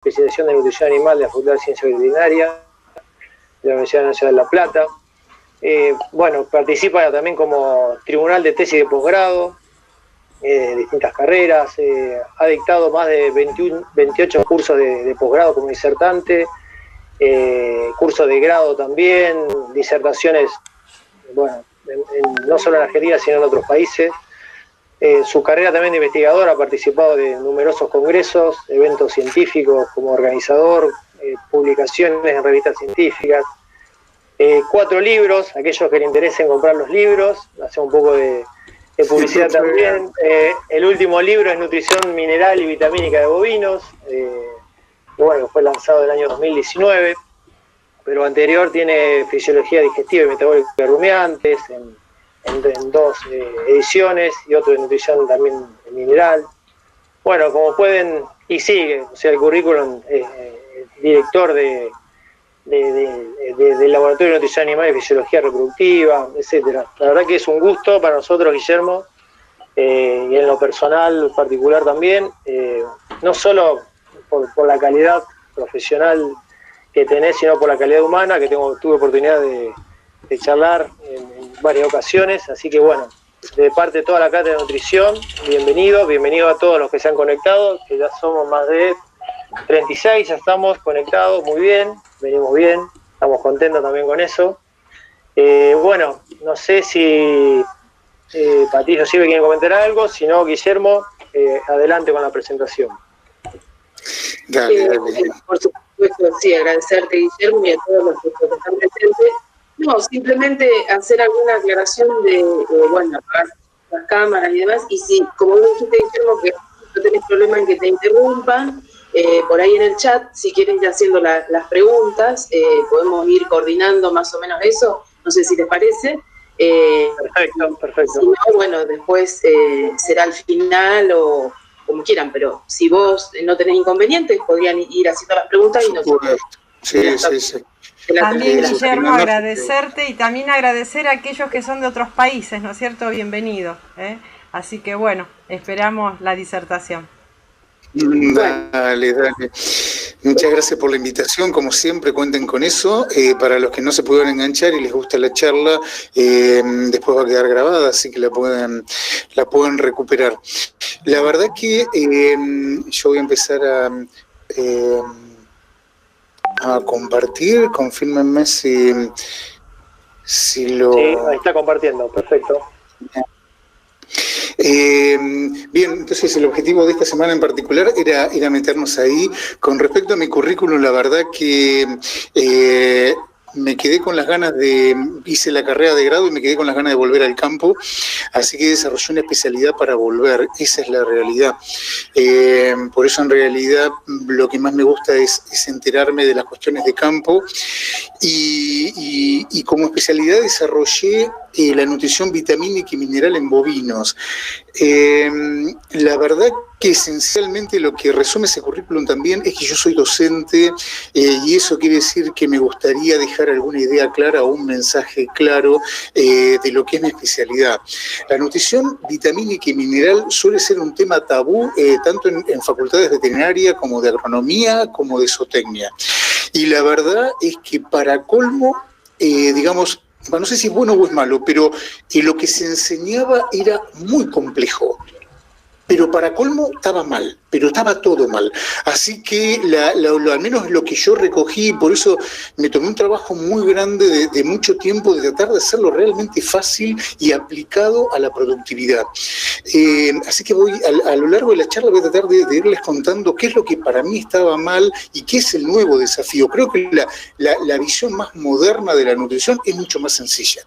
especialización de nutrición animal de la Facultad de Ciencia Veterinaria de la Universidad Nacional de La Plata. Bueno, participa también como tribunal de tesis de posgrado, distintas carreras, ha dictado más de 28 cursos de posgrado como disertante, cursos de grado también, disertaciones, bueno, no solo en Argentina, sino en otros países. Su carrera también de investigador, ha participado de numerosos congresos, eventos científicos como organizador, publicaciones en revistas científicas, 4 libros, aquellos que le interesen comprar los libros, hace un poco de publicidad también. El último libro es Nutrición Mineral y Vitamínica de Bovinos, bueno, fue lanzado en el año 2019, pero anterior tiene Fisiología Digestiva y Metabólica de Rumiantes, en 2 ediciones, y otro de Nutrición también mineral. Bueno, como pueden, y sigue, o sea, el currículum, director del Laboratorio de Nutrición Animal y Fisiología Reproductiva, etcétera. La verdad que es un gusto para nosotros, Guillermo, y en lo personal particular también, no solo por la calidad profesional que tenés, sino por la calidad humana, que tuve oportunidad de charlar en varias ocasiones. Así que bueno, de parte de toda la cátedra de nutrición, bienvenido a todos los que se han conectado, que ya somos más de 36, ya estamos conectados, muy bien, venimos bien, estamos contentos también con eso. Bueno, no sé si Patillo Silva quiere comentar algo, si no, Guillermo, adelante con la presentación. Dale. Por supuesto, sí, agradecerte, Guillermo, y a todos los que están presentes. No, simplemente hacer alguna aclaración de, bueno, apagar las cámaras y demás, y si, como vos dijiste, Guillermo, que no tenés problema en que te interrumpan, por ahí en el chat, si quieren ir haciendo las preguntas, podemos ir coordinando más o menos eso, no sé si les parece. Perfecto. Si no, bueno, después será al final o como quieran, pero si vos no tenés inconvenientes, podrían ir haciendo las preguntas y nosotros... Sí. También, Guillermo, agradecerte y también agradecer a aquellos que son de otros países, ¿no es cierto? Bienvenido. Así que bueno, esperamos la disertación. Dale. Muchas gracias por la invitación, como siempre cuenten con eso. Para los que no se pudieron enganchar y les gusta la charla, después va a quedar grabada, así que la pueden recuperar. La verdad que yo voy a empezar a compartir, confírmenme si lo... Sí, ahí está compartiendo, perfecto. Bien, entonces el objetivo de esta semana en particular era meternos ahí. Con respecto a mi currículum, la verdad que me quedé con las ganas hice la carrera de grado y me quedé con las ganas de volver al campo, así que desarrollé una especialidad para volver, esa es la realidad. Por eso en realidad lo que más me gusta es enterarme de las cuestiones de campo y como especialidad desarrollé la nutrición vitamínica y mineral en bovinos. La verdad que esencialmente lo que resume ese currículum también es que yo soy docente y eso quiere decir que me gustaría dejar alguna idea clara o un mensaje claro de lo que es mi especialidad. La nutrición vitamínica y mineral suele ser un tema tabú tanto en facultades veterinarias como de agronomía como de zootecnia. Y la verdad es que para colmo, digamos, no sé si es bueno o es malo, pero lo que se enseñaba era muy complejo. Pero para colmo estaba mal, pero estaba todo mal. Así que al menos lo que yo recogí, por eso me tomé un trabajo muy grande de mucho tiempo de tratar de hacerlo realmente fácil y aplicado a la productividad. Así que a lo largo de la charla voy a tratar de irles contando qué es lo que para mí estaba mal y qué es el nuevo desafío. Creo que la visión más moderna de la nutrición es mucho más sencilla.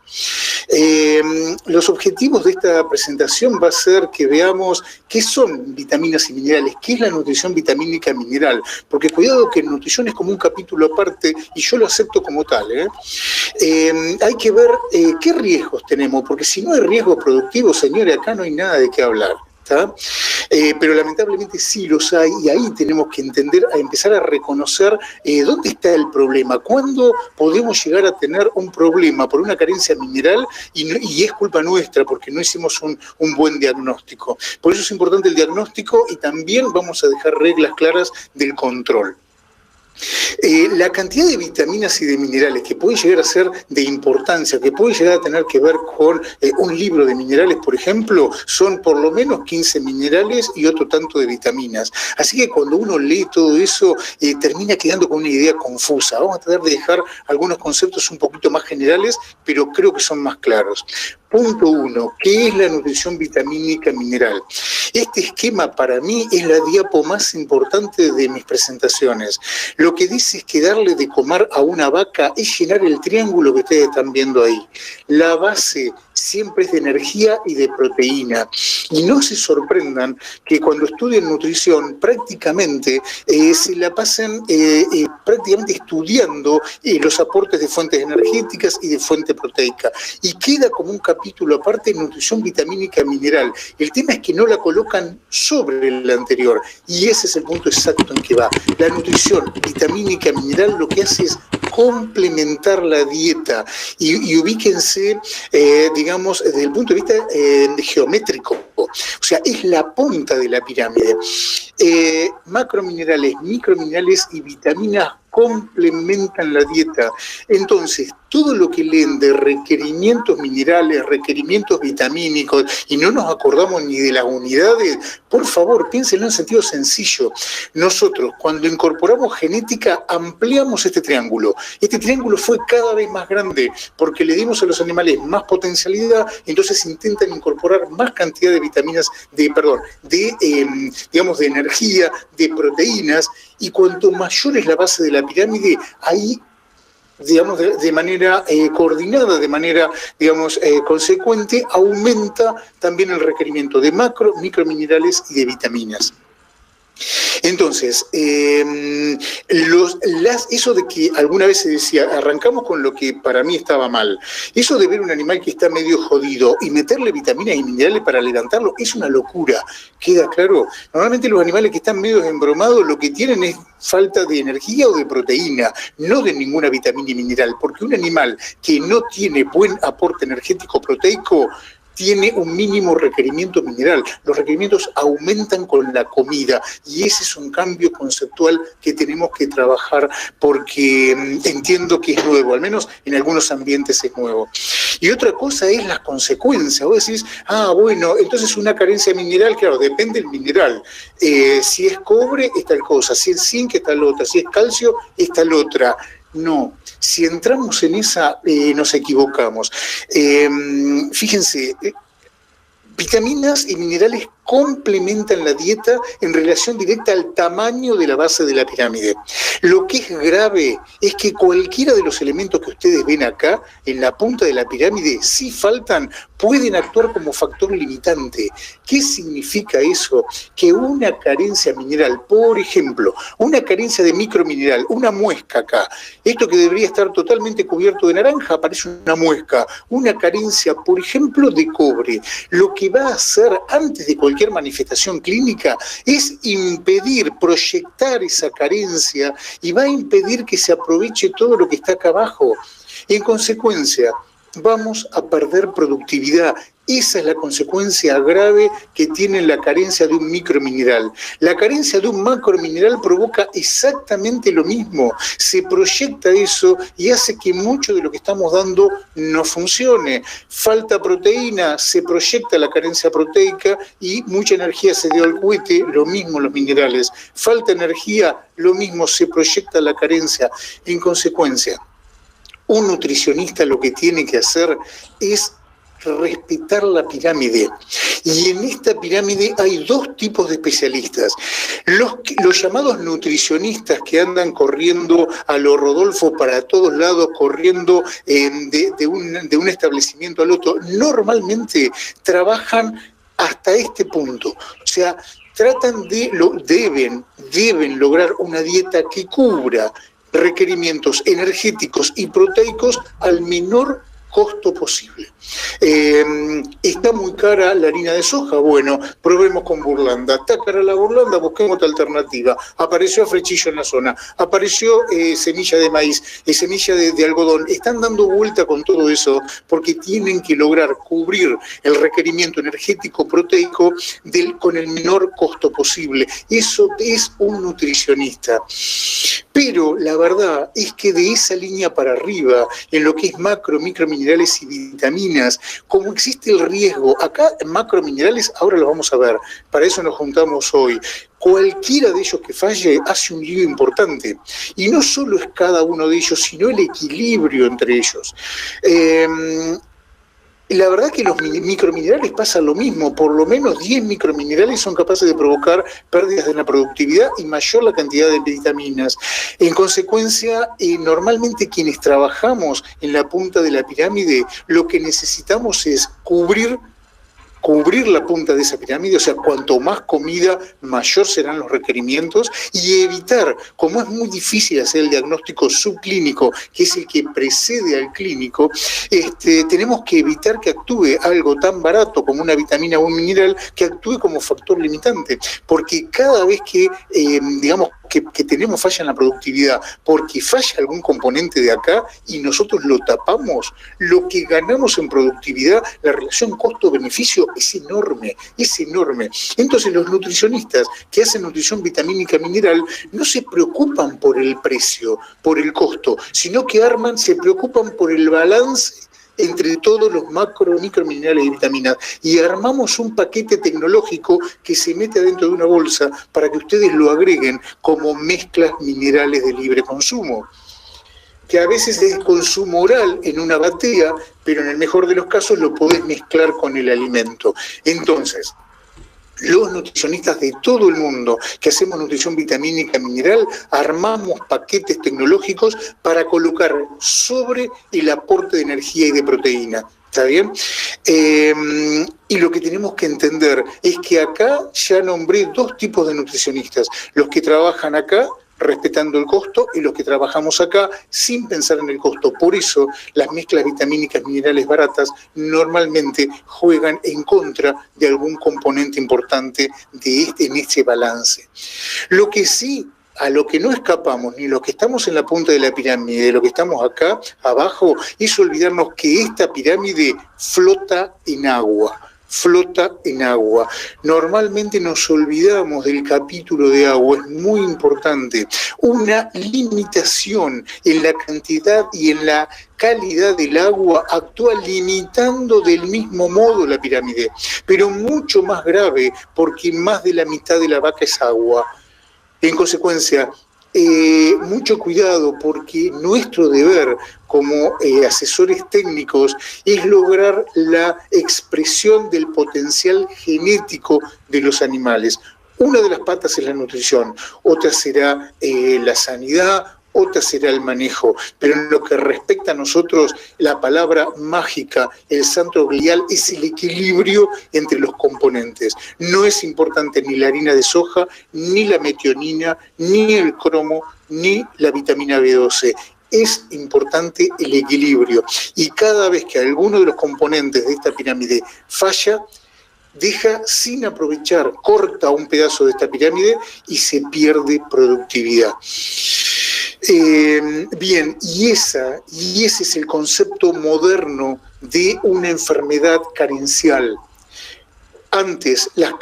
Los objetivos de esta presentación va a ser que veamos qué son vitaminas y minerales, qué es la nutrición vitamínica y mineral, porque cuidado que nutrición es como un capítulo aparte y yo lo acepto como tal. Hay que ver qué riesgos tenemos, porque si no hay riesgos productivos, señores, acá no hay nada de qué hablar. Pero lamentablemente sí los hay y ahí tenemos que empezar a reconocer dónde está el problema, cuándo podemos llegar a tener un problema por una carencia mineral y es culpa nuestra porque no hicimos un buen diagnóstico. Por eso es importante el diagnóstico y también vamos a dejar reglas claras del control. La cantidad de vitaminas y de minerales que puede llegar a ser de importancia, que puede llegar a tener que ver con un libro de minerales, por ejemplo, son por lo menos 15 minerales y otro tanto de vitaminas. Así que cuando uno lee todo eso, termina quedando con una idea confusa. Vamos a tratar de dejar algunos conceptos un poquito más generales, pero creo que son más claros. Punto 1, ¿qué es la nutrición vitamínica mineral? Este esquema para mí es la diapo más importante de mis presentaciones. Lo que dice es que darle de comer a una vaca es llenar el triángulo que ustedes están viendo ahí. La base siempre es de energía y de proteína. Y no se sorprendan que cuando estudian nutrición prácticamente se la pasan prácticamente estudiando los aportes de fuentes energéticas y de fuente proteica. Y queda como un capítulo aparte de nutrición vitamínica mineral. El tema es que no la colocan sobre el anterior. Y ese es el punto exacto en que va. La nutrición vitamínica mineral lo que hace es complementar la dieta y ubíquense, digamos, desde el punto de vista geométrico. O sea, es la punta de la pirámide. Macrominerales, microminerales y vitaminas complementan la dieta. Entonces, todo lo que leen de requerimientos minerales, requerimientos vitamínicos, y no nos acordamos ni de las unidades, por favor, piénsenlo en sentido sencillo. Nosotros, cuando incorporamos genética, ampliamos este triángulo. Este triángulo fue cada vez más grande porque le dimos a los animales más potencialidad, entonces intentan incorporar más cantidad de vitaminas, digamos, de energía, de proteínas, y cuanto mayor es la base de la pirámide, ahí, digamos, de manera coordinada, de manera, digamos, consecuente, aumenta también el requerimiento de macro, microminerales y de vitaminas. Entonces, eso de que alguna vez se decía, arrancamos con lo que para mí estaba mal, eso de ver un animal que está medio jodido y meterle vitaminas y minerales para levantarlo es una locura, ¿queda claro? Normalmente los animales que están medio embromados lo que tienen es falta de energía o de proteína, no de ninguna vitamina y mineral, porque un animal que no tiene buen aporte energético proteico tiene un mínimo requerimiento mineral. Los requerimientos aumentan con la comida y ese es un cambio conceptual que tenemos que trabajar porque entiendo que es nuevo, al menos en algunos ambientes es nuevo. Y otra cosa es las consecuencias. Vos decís, bueno, entonces una carencia mineral, claro, depende del mineral. Si es cobre, es tal cosa, si es zinc, es tal otra, si es calcio, es tal otra. No, si entramos en esa, nos equivocamos. Fíjense, vitaminas y minerales complementan la dieta en relación directa al tamaño de la base de la pirámide. Lo que es grave es que cualquiera de los elementos que ustedes ven acá, en la punta de la pirámide, si faltan, pueden actuar como factor limitante. ¿Qué significa eso? Que una carencia mineral, por ejemplo, una carencia de micromineral, una muesca acá, esto que debería estar totalmente cubierto de naranja, aparece una muesca, una carencia, por ejemplo, de cobre. Lo que va a hacer antes de cualquier manifestación clínica es impedir, proyectar esa carencia y va a impedir que se aproveche todo lo que está acá abajo. En consecuencia, vamos a perder productividad. Esa es la consecuencia grave que tiene la carencia de un micromineral. La carencia de un macromineral provoca exactamente lo mismo. Se proyecta eso y hace que mucho de lo que estamos dando no funcione. Falta proteína, se proyecta la carencia proteica y mucha energía se dio al cohete, lo mismo los minerales. Falta energía, lo mismo, se proyecta la carencia. En consecuencia, un nutricionista lo que tiene que hacer es respetar la pirámide. Y en esta pirámide hay dos tipos de especialistas. Los llamados nutricionistas que andan corriendo a lo Rodolfo para todos lados, corriendo de un establecimiento al otro, normalmente trabajan hasta este punto. O sea, tratan deben lograr una dieta que cubra requerimientos energéticos y proteicos al menor costo posible. Está muy cara la harina de soja, bueno, probemos con burlanda. Está cara la burlanda, busquemos otra alternativa. Apareció frechillo en la zona, apareció semilla de maíz, semilla de algodón. Están dando vuelta con todo eso porque tienen que lograr cubrir el requerimiento energético proteico con el menor costo posible. Eso es un nutricionista. Pero la verdad es que de esa línea para arriba, en lo que es macro, microminerales y vitaminas, como existe el riesgo, acá en macrominerales, ahora lo vamos a ver, para eso nos juntamos hoy, cualquiera de ellos que falle hace un lío importante. Y no solo es cada uno de ellos, sino el equilibrio entre ellos. La verdad que los microminerales pasa lo mismo, por lo menos 10 microminerales son capaces de provocar pérdidas de la productividad y mayor la cantidad de vitaminas. En consecuencia, normalmente quienes trabajamos en la punta de la pirámide, lo que necesitamos es cubrir la punta de esa pirámide, o sea, cuanto más comida, mayor serán los requerimientos, y evitar, como es muy difícil hacer el diagnóstico subclínico, que es el que precede al clínico, tenemos que evitar que actúe algo tan barato como una vitamina o un mineral, que actúe como factor limitante, porque cada vez que, que tenemos falla en la productividad, porque falla algún componente de acá y nosotros lo tapamos, lo que ganamos en productividad, la relación costo-beneficio es enorme, es enorme. Entonces los nutricionistas que hacen nutrición vitamínica mineral no se preocupan por el precio, por el costo, sino que se preocupan por el balance entre todos los macro, microminerales y vitaminas, y armamos un paquete tecnológico que se mete adentro de una bolsa para que ustedes lo agreguen como mezclas minerales de libre consumo, que a veces es consumo oral en una batea, pero en el mejor de los casos lo podés mezclar con el alimento. Entonces, los nutricionistas de todo el mundo que hacemos nutrición vitamínica mineral, armamos paquetes tecnológicos para colocar sobre el aporte de energía y de proteína. ¿Está bien? Y lo que tenemos que entender es que acá ya nombré 2 tipos de nutricionistas. Los que trabajan acá respetando el costo y los que trabajamos acá sin pensar en el costo. Por eso las mezclas vitamínicas minerales baratas normalmente juegan en contra de algún componente importante en este balance. Lo que sí, a lo que no escapamos, ni los que estamos en la punta de la pirámide, de lo que estamos acá abajo, es olvidarnos que esta pirámide flota en agua. Normalmente nos olvidamos del capítulo de agua, es muy importante. Una limitación en la cantidad y en la calidad del agua actúa limitando del mismo modo la pirámide, pero mucho más grave porque más de la mitad de la vaca es agua. En consecuencia, mucho cuidado, porque nuestro deber como asesores técnicos es lograr la expresión del potencial genético de los animales. Una de las patas es la nutrición, otra será la sanidad, otra será el manejo, pero en lo que respecta a nosotros, la palabra mágica, el santo grial, es el equilibrio entre los componentes. No es importante ni la harina de soja, ni la metionina, ni el cromo, ni la vitamina B12. Es importante el equilibrio. Y cada vez que alguno de los componentes de esta pirámide falla, deja sin aprovechar, corta un pedazo de esta pirámide y se pierde productividad. Bien, y ese es el concepto moderno de una enfermedad carencial. Antes las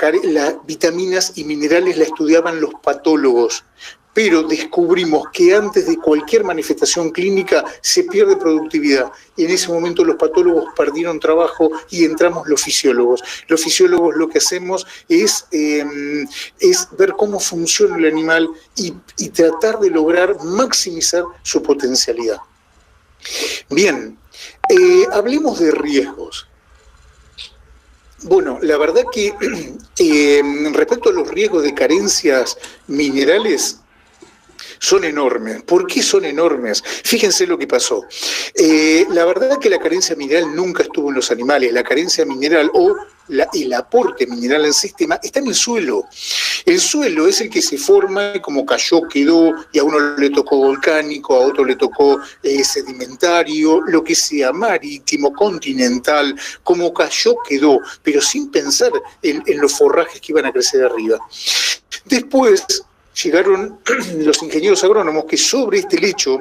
vitaminas y minerales la estudiaban los patólogos, pero descubrimos que antes de cualquier manifestación clínica se pierde productividad. En ese momento los patólogos perdieron trabajo y entramos los fisiólogos. Los fisiólogos lo que hacemos es ver cómo funciona el animal y tratar de lograr maximizar su potencialidad. Bien, hablemos de riesgos. Bueno, la verdad que respecto a los riesgos de carencias minerales, son enormes. ¿Por qué son enormes? Fíjense lo que pasó. La verdad que la carencia mineral nunca estuvo en los animales. La carencia mineral o el aporte mineral al sistema está en el suelo. El suelo es el que se forma, como cayó, quedó, y a uno le tocó volcánico, a otro le tocó sedimentario, lo que sea, marítimo, continental, como cayó, quedó, pero sin pensar en los forrajes que iban a crecer arriba. Después llegaron los ingenieros agrónomos que sobre este lecho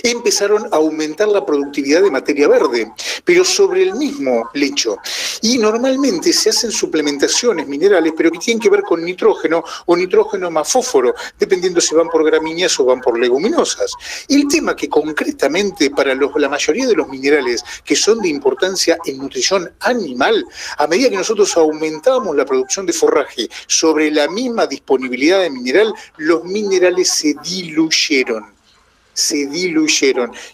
empezaron a aumentar la productividad de materia verde, pero sobre el mismo lecho. Y normalmente se hacen suplementaciones minerales, pero que tienen que ver con nitrógeno o nitrógeno más fósforo, dependiendo si van por gramíneas o van por leguminosas. El tema que concretamente para la mayoría de los minerales que son de importancia en nutrición animal, a medida que nosotros aumentamos la producción de forraje sobre la misma disponibilidad de mineral, los minerales se diluyeron.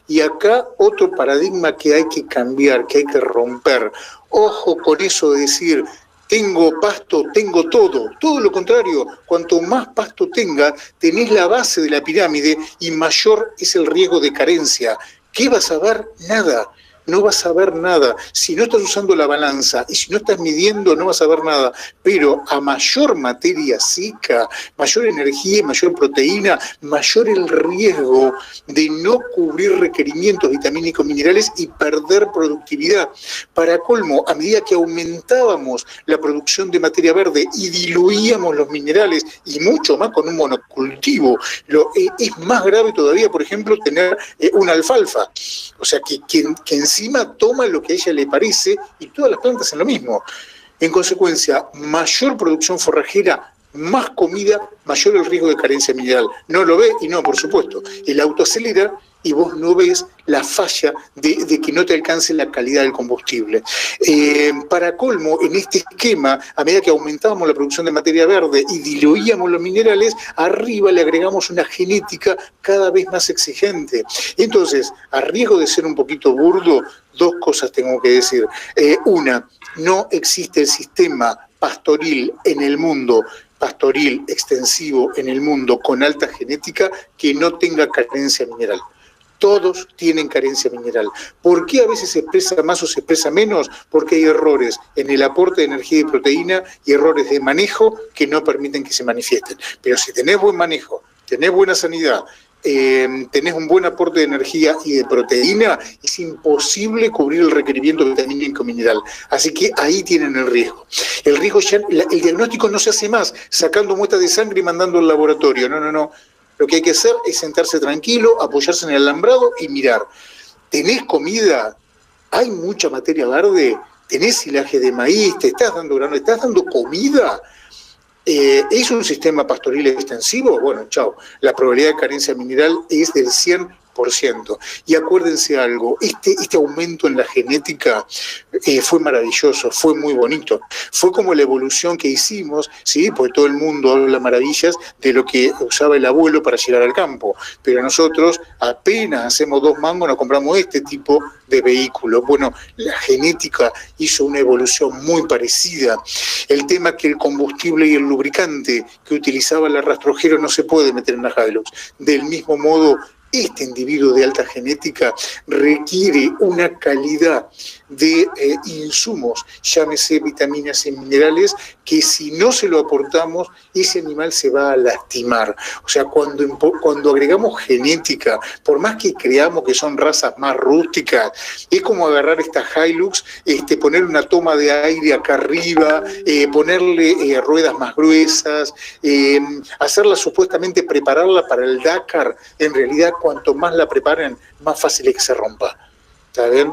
Y acá otro paradigma que hay que cambiar, que hay que romper. Ojo con eso de decir, tengo pasto, tengo todo. Todo lo contrario, cuanto más pasto tengas, tenés la base de la pirámide y mayor es el riesgo de carencia. ¿Qué vas a ver? Nada. No vas a ver nada. Si no estás usando la balanza y si no estás midiendo, no vas a ver nada. Pero a mayor materia seca, mayor energía y mayor proteína, mayor el riesgo de no cubrir requerimientos vitamínicos minerales y perder productividad. Para colmo, a medida que aumentábamos la producción de materia verde y diluíamos los minerales, y mucho más con un monocultivo, es más grave todavía, por ejemplo, tener una alfalfa. O sea, que encima toma lo que a ella le parece y todas las plantas hacen lo mismo. En consecuencia, mayor producción forrajera, más comida, mayor el riesgo de carencia mineral. No lo ve y no, por supuesto. El auto acelera y vos no ves la falla de que no te alcance la calidad del combustible. Para colmo, en este esquema, a medida que aumentábamos la producción de materia verde y diluíamos los minerales, arriba le agregamos una genética cada vez más exigente. Entonces, a riesgo de ser un poquito burdo, dos cosas tengo que decir. Una, no existe el sistema pastoril en el mundo, pastoril extensivo en el mundo con alta genética que no tenga carencia mineral. Todos tienen carencia mineral. ¿Por qué a veces se expresa más o se expresa menos? Porque hay errores en el aporte de energía y proteína y errores de manejo que no permiten que se manifiesten. Pero si tenés buen manejo, tenés buena sanidad, tenés un buen aporte de energía y de proteína, es imposible cubrir el requerimiento vitamínico mineral. Así que ahí tienen el riesgo. El riesgo ya, el diagnóstico no se hace más sacando muestras de sangre y mandando al laboratorio. No. Lo que hay que hacer es sentarse tranquilo, apoyarse en el alambrado y mirar. ¿Tenés comida? ¿Hay mucha materia verde? ¿Tenés silaje de maíz? ¿Te estás dando grano? ¿Estás dando comida? ¿Es un sistema pastoril extensivo? Bueno, chao. La probabilidad de carencia mineral es del 100%. Y acuérdense algo, este aumento en la genética fue maravilloso, fue muy bonito. Fue como la evolución que hicimos, ¿sí? Porque todo el mundo habla maravillas de lo que usaba el abuelo para llegar al campo. Pero nosotros apenas hacemos 2 mangos, nos compramos este tipo de vehículo. Bueno, la genética hizo una evolución muy parecida. El tema es que el combustible y el lubricante que utilizaba el rastrojero no se puede meter en la Hilux. Del mismo modo, este individuo de alta genética requiere una calidad de insumos, llámese vitaminas y minerales, que si no se lo aportamos, ese animal se va a lastimar. O sea, cuando agregamos genética, por más que creamos que son razas más rústicas, es como agarrar esta Hilux, poner una toma de aire acá arriba, ponerle ruedas más gruesas, hacerla supuestamente, prepararla para el Dakar. En realidad, cuanto más la preparen, más fácil es que se rompa. ¿Está bien?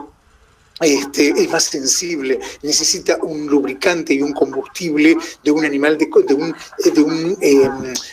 Es más sensible, necesita un lubricante y un combustible de un animal, de un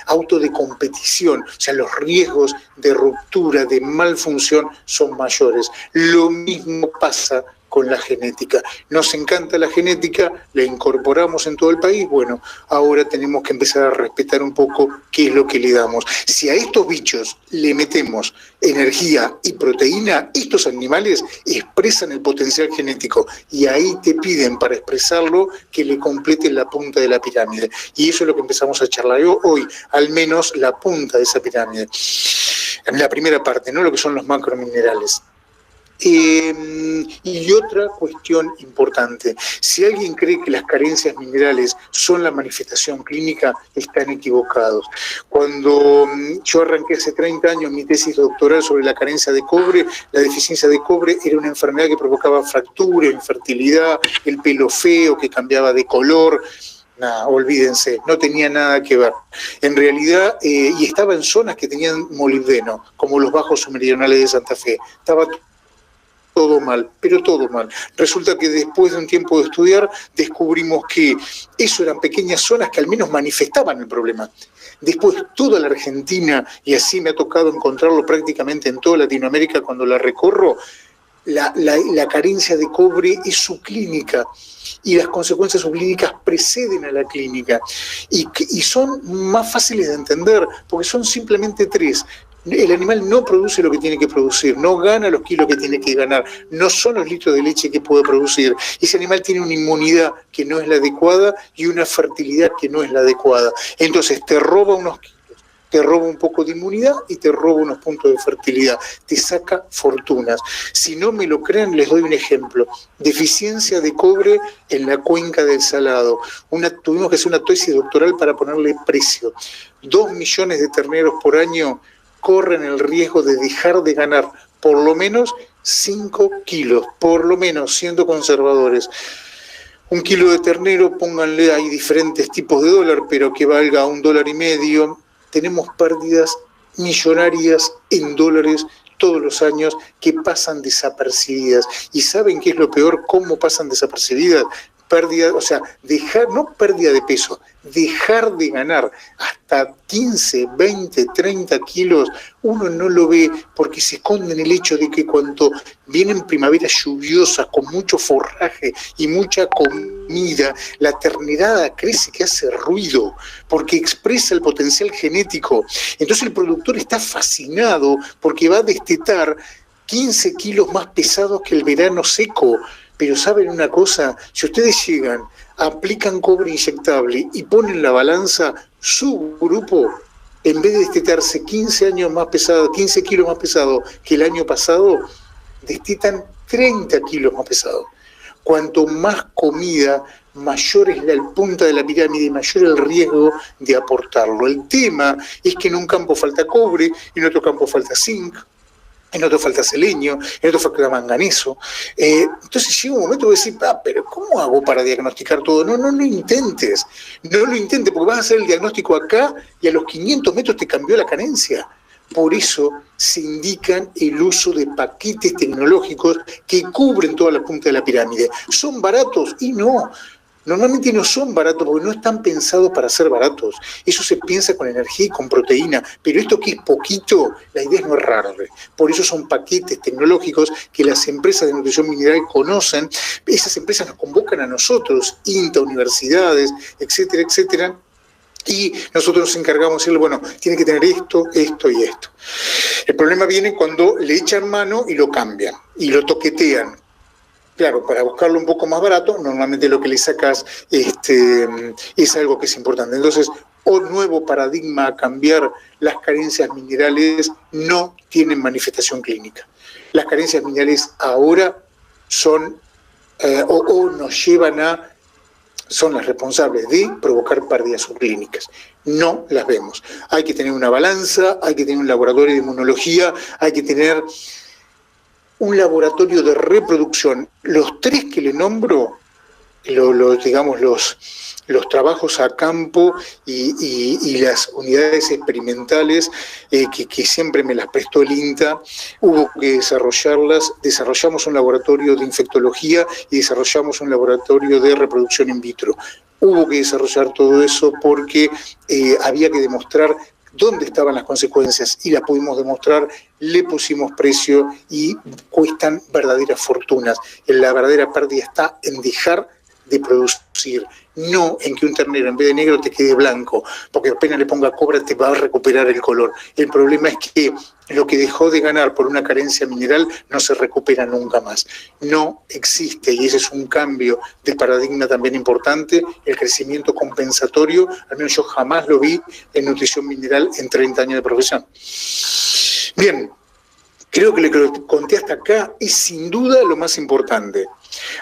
auto de competición. O sea, los riesgos de ruptura, de malfunción son mayores. Lo mismo pasa con la genética. Nos encanta la genética, la incorporamos en todo el país, bueno, ahora tenemos que empezar a respetar un poco qué es lo que le damos. Si a estos bichos le metemos energía y proteína, estos animales expresan el potencial genético y ahí te piden para expresarlo que le completen la punta de la pirámide. Y eso es lo que empezamos a charlar hoy, al menos la punta de esa pirámide. En la primera parte, ¿no? Lo que son los macrominerales. Y otra cuestión importante, si alguien cree que las carencias minerales son la manifestación clínica, están equivocados. Cuando yo arranqué hace 30 años mi tesis doctoral sobre la carencia de cobre, la deficiencia de cobre era una enfermedad que provocaba fractura, infertilidad, el pelo feo que cambiaba de color. nada, olvídense, no tenía nada que ver. En realidad, y estaba en zonas que tenían molibdeno, como los bajos meridionales de Santa Fe. Estaba todo mal, pero todo mal. Resulta que después de un tiempo de estudiar, descubrimos que eso eran pequeñas zonas que al menos manifestaban el problema. Después toda la Argentina, y así me ha tocado encontrarlo prácticamente en toda Latinoamérica cuando la recorro, la carencia de cobre es subclínica y las consecuencias subclínicas preceden a la clínica y son más fáciles de entender porque son simplemente 3. El animal no produce lo que tiene que producir, no gana los kilos que tiene que ganar, no son los litros de leche que puede producir. Ese animal tiene una inmunidad que no es la adecuada y una fertilidad que no es la adecuada. Entonces te roba unos kilos, te roba un poco de inmunidad y te roba unos puntos de fertilidad, te saca fortunas. Si no me lo creen, les doy un ejemplo. Deficiencia de cobre en la cuenca del Salado. Tuvimos que hacer una tesis doctoral para ponerle precio. 2 millones de terneros por año corren el riesgo de dejar de ganar por lo menos 5 kilos, por lo menos, siendo conservadores. 1 kilo de ternero, pónganle, hay diferentes tipos de dólar, pero que valga $1.50. Tenemos pérdidas millonarias en dólares todos los años que pasan desapercibidas. ¿Y saben qué es lo peor? ¿Cómo pasan desapercibidas? Pérdida, o sea, no pérdida de peso, dejar de ganar hasta 15, 20, 30 kilos, uno no lo ve porque se esconde en el hecho de que cuando vienen primaveras lluviosas con mucho forraje y mucha comida, la ternerada crece que hace ruido porque expresa el potencial genético. Entonces el productor está fascinado porque va a destetar 15 kilos más pesados que el verano seco. Pero ¿saben una cosa? Si ustedes llegan, aplican cobre inyectable y ponen la balanza, su grupo, en vez de destetarse 15 kilos más pesado que el año pasado, destetan 30 kilos más pesado. Cuanto más comida, mayor es la punta de la pirámide y mayor el riesgo de aportarlo. El tema es que en un campo falta cobre, en otro campo falta zinc, en otro falta selenio, en otro falta manganeso. Entonces llega un momento que decís, pero ¿cómo hago para diagnosticar todo? No lo intentes, porque vas a hacer el diagnóstico acá y a los 500 metros te cambió la carencia. Por eso se indican el uso de paquetes tecnológicos que cubren toda la punta de la pirámide. ¿Son baratos? Y no. Normalmente no son baratos porque no están pensados para ser baratos. Eso se piensa con energía y con proteína. Pero esto que es poquito, la idea es no errarle. Por eso son paquetes tecnológicos que las empresas de nutrición mineral conocen. Esas empresas nos convocan a nosotros, INTA, universidades, etcétera, etcétera. Y nosotros nos encargamos de decirle, bueno, tiene que tener esto, esto y esto. El problema viene cuando le echan mano y lo cambian, y lo toquetean. Claro, para buscarlo un poco más barato, normalmente lo que le sacas es algo que es importante. Entonces, nuevo paradigma a cambiar, las carencias minerales no tienen manifestación clínica. Las carencias minerales ahora son, nos llevan son las responsables de provocar pérdidas subclínicas. No las vemos. Hay que tener una balanza, hay que tener un laboratorio de inmunología, hay que tener un laboratorio de reproducción. Los 3 que le nombro, los trabajos a campo y las unidades experimentales que siempre me las prestó el INTA, hubo que desarrollarlas. Desarrollamos un laboratorio de infectología y desarrollamos un laboratorio de reproducción in vitro. Hubo que desarrollar todo eso porque había que demostrar dónde estaban las consecuencias y las pudimos demostrar, le pusimos precio y cuestan verdaderas fortunas. La verdadera pérdida está en dejar de producir, no en que un ternero en vez de negro te quede blanco, porque apenas le ponga cobre te va a recuperar el color. El problema es que lo que dejó de ganar por una carencia mineral no se recupera nunca más. No existe, y ese es un cambio de paradigma también importante, el crecimiento compensatorio, al menos yo jamás lo vi en nutrición mineral en 30 años de profesión. Bien, creo que lo que conté hasta acá es sin duda lo más importante.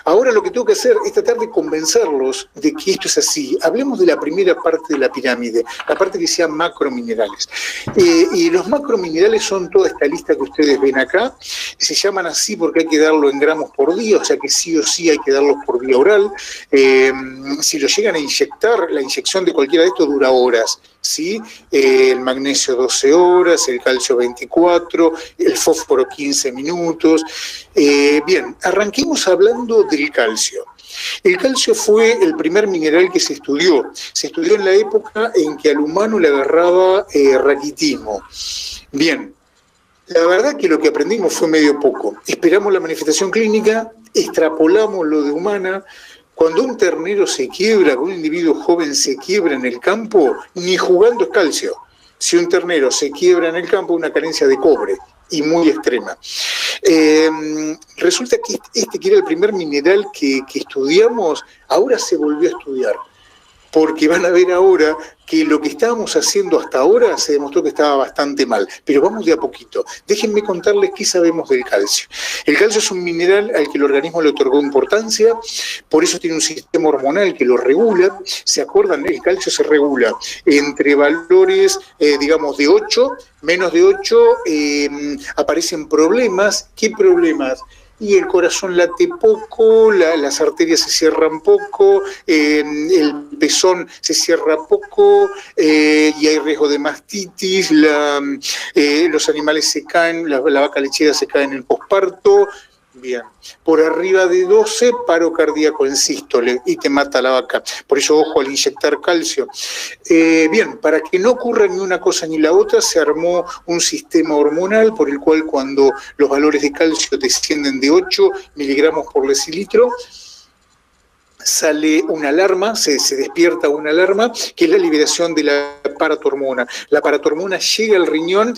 Ahora lo que tengo que hacer es tratar de convencerlos de que esto es así. Hablemos de la primera parte de la pirámide, la parte que se llama macrominerales. Y los macrominerales son toda esta lista que ustedes ven acá. Se llaman así porque hay que darlo en gramos por día, o sea que sí o sí hay que darlos por vía oral. Si lo llegan a inyectar, la inyección de cualquiera de estos dura horas, ¿sí? El magnesio 12 horas, el calcio 24, el fósforo 15 minutos. Bien, arranquemos hablando del calcio. El calcio fue el primer mineral que se estudió. Se estudió en la época en que al humano le agarraba raquitismo. Bien, la verdad que lo que aprendimos fue medio poco. Esperamos la manifestación clínica, extrapolamos lo de humana. Cuando un ternero se quiebra, cuando un individuo joven se quiebra en el campo, ni jugando es calcio. Si un ternero se quiebra en el campo, una carencia de cobre, y muy extrema. Resulta que que era el primer mineral que estudiamos, ahora se volvió a estudiar. Porque van a ver ahora que lo que estábamos haciendo hasta ahora se demostró que estaba bastante mal. Pero vamos de a poquito. Déjenme contarles qué sabemos del calcio. El calcio es un mineral al que el organismo le otorgó importancia, por eso tiene un sistema hormonal que lo regula. ¿Se acuerdan? El calcio se regula entre valores, digamos, de 8, menos de 8, aparecen problemas. ¿Qué problemas? Y el corazón late poco, las arterias se cierran poco, el pezón se cierra poco, y hay riesgo de mastitis, los animales se caen, la vaca lechera se cae en el posparto. Bien, por arriba de 12, paro cardíaco en sístole y te mata la vaca. Por eso, ojo al inyectar calcio. Bien, para que no ocurra ni una cosa ni la otra, se armó un sistema hormonal por el cual cuando los valores de calcio descienden de 8 miligramos por decilitro, sale una alarma, se despierta una alarma, que es la liberación de la paratormona. La paratormona llega al riñón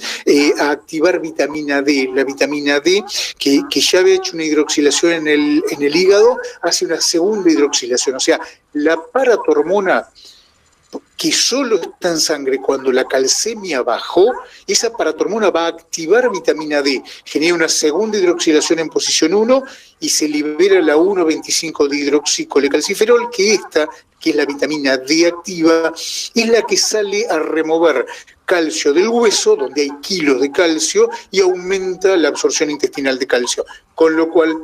a activar vitamina D. La vitamina D, que ya había hecho una hidroxilación en el hígado, hace una segunda hidroxilación. O sea, la paratormona, que solo está en sangre cuando la calcemia bajó, esa paratormona va a activar vitamina D, genera una segunda hidroxilación en posición 1 y se libera la 1,25 de hidroxicolecalciferol, que es la vitamina D activa, es la que sale a remover calcio del hueso, donde hay kilos de calcio, y aumenta la absorción intestinal de calcio. Con lo cual,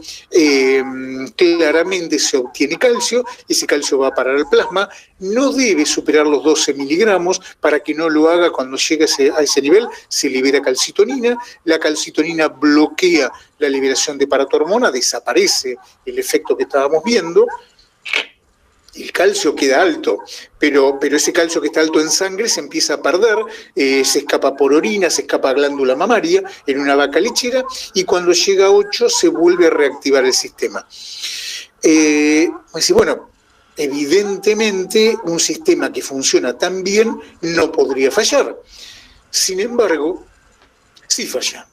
claramente se obtiene calcio, ese calcio va a parar al plasma, no debe superar los 12 miligramos, para que no lo haga cuando llegue a ese nivel, se libera calcitonina, la calcitonina bloquea la liberación de paratormona, desaparece el efecto que estábamos viendo, el calcio queda alto, pero ese calcio que está alto en sangre se empieza a perder, se escapa por orina, se escapa a glándula mamaria en una vaca lechera, y cuando llega a 8 se vuelve a reactivar el sistema. Bueno, evidentemente un sistema que funciona tan bien no podría fallar. Sin embargo, sí falla.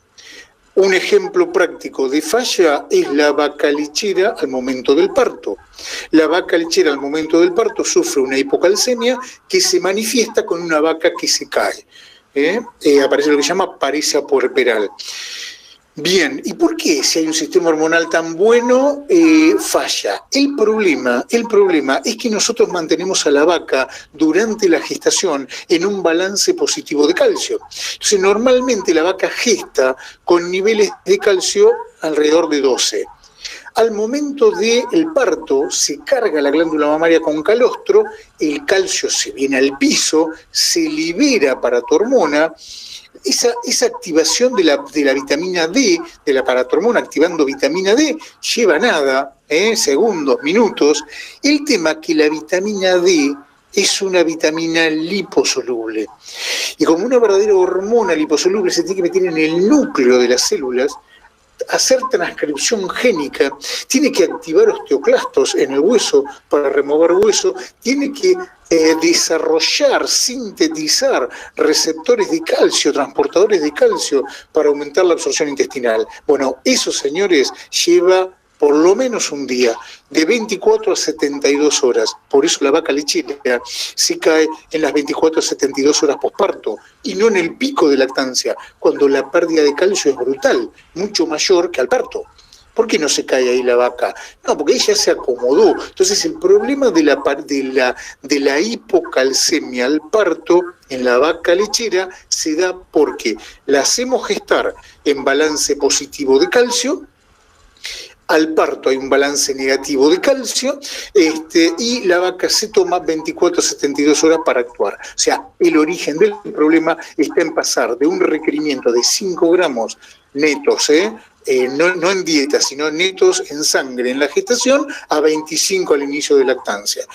Un ejemplo práctico de falla es la vaca lechera al momento del parto. La vaca lechera al momento del parto sufre una hipocalcemia que se manifiesta con una vaca que se cae. Aparece lo que se llama paresia puerperal. Bien, ¿y por qué si hay un sistema hormonal tan bueno falla? El problema es que nosotros mantenemos a la vaca durante la gestación en un balance positivo de calcio. Entonces, normalmente la vaca gesta con niveles de calcio alrededor de 12. Al momento del parto se carga la glándula mamaria con calostro, el calcio se viene al piso, se libera paratormona. Esa activación de la vitamina D, de la paratormona activando vitamina D, lleva nada, segundos, minutos. El tema es que la vitamina D es una vitamina liposoluble. Y como una verdadera hormona liposoluble se tiene que meter en el núcleo de las células, hacer transcripción génica, tiene que activar osteoclastos en el hueso para remover hueso, tiene que desarrollar, sintetizar receptores de calcio, transportadores de calcio para aumentar la absorción intestinal. Bueno, eso, señores, lleva por lo menos un día, de 24 a 72 horas. Por eso la vaca lechera se cae en las 24 a 72 horas posparto y no en el pico de lactancia, cuando la pérdida de calcio es brutal, mucho mayor que al parto. ¿Por qué no se cae ahí la vaca? No, porque ella se acomodó. Entonces el problema de la hipocalcemia al parto en la vaca lechera se da porque la hacemos gestar en balance positivo de calcio, al parto hay un balance negativo de calcio, y la vaca se toma 24 a 72 horas para actuar. O sea, el origen del problema está en pasar de un requerimiento de 5 gramos netos, no en dieta, sino netos en sangre en la gestación, a 25 al inicio de lactancia.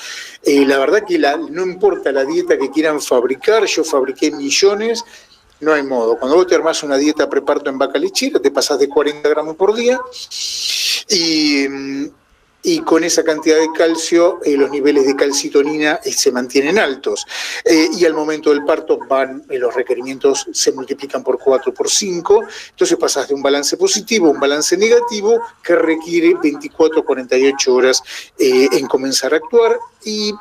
La verdad que no importa la dieta que quieran fabricar, yo fabriqué millones, no hay modo. Cuando vos te armás una dieta preparto en vaca lechera, te pasás de 40 gramos por día, y con esa cantidad de calcio los niveles de calcitonina se mantienen altos, y al momento del parto los requerimientos se multiplican por 4, por 5, entonces pasas de un balance positivo a un balance negativo que requiere 24 a 48 horas en comenzar a actuar, y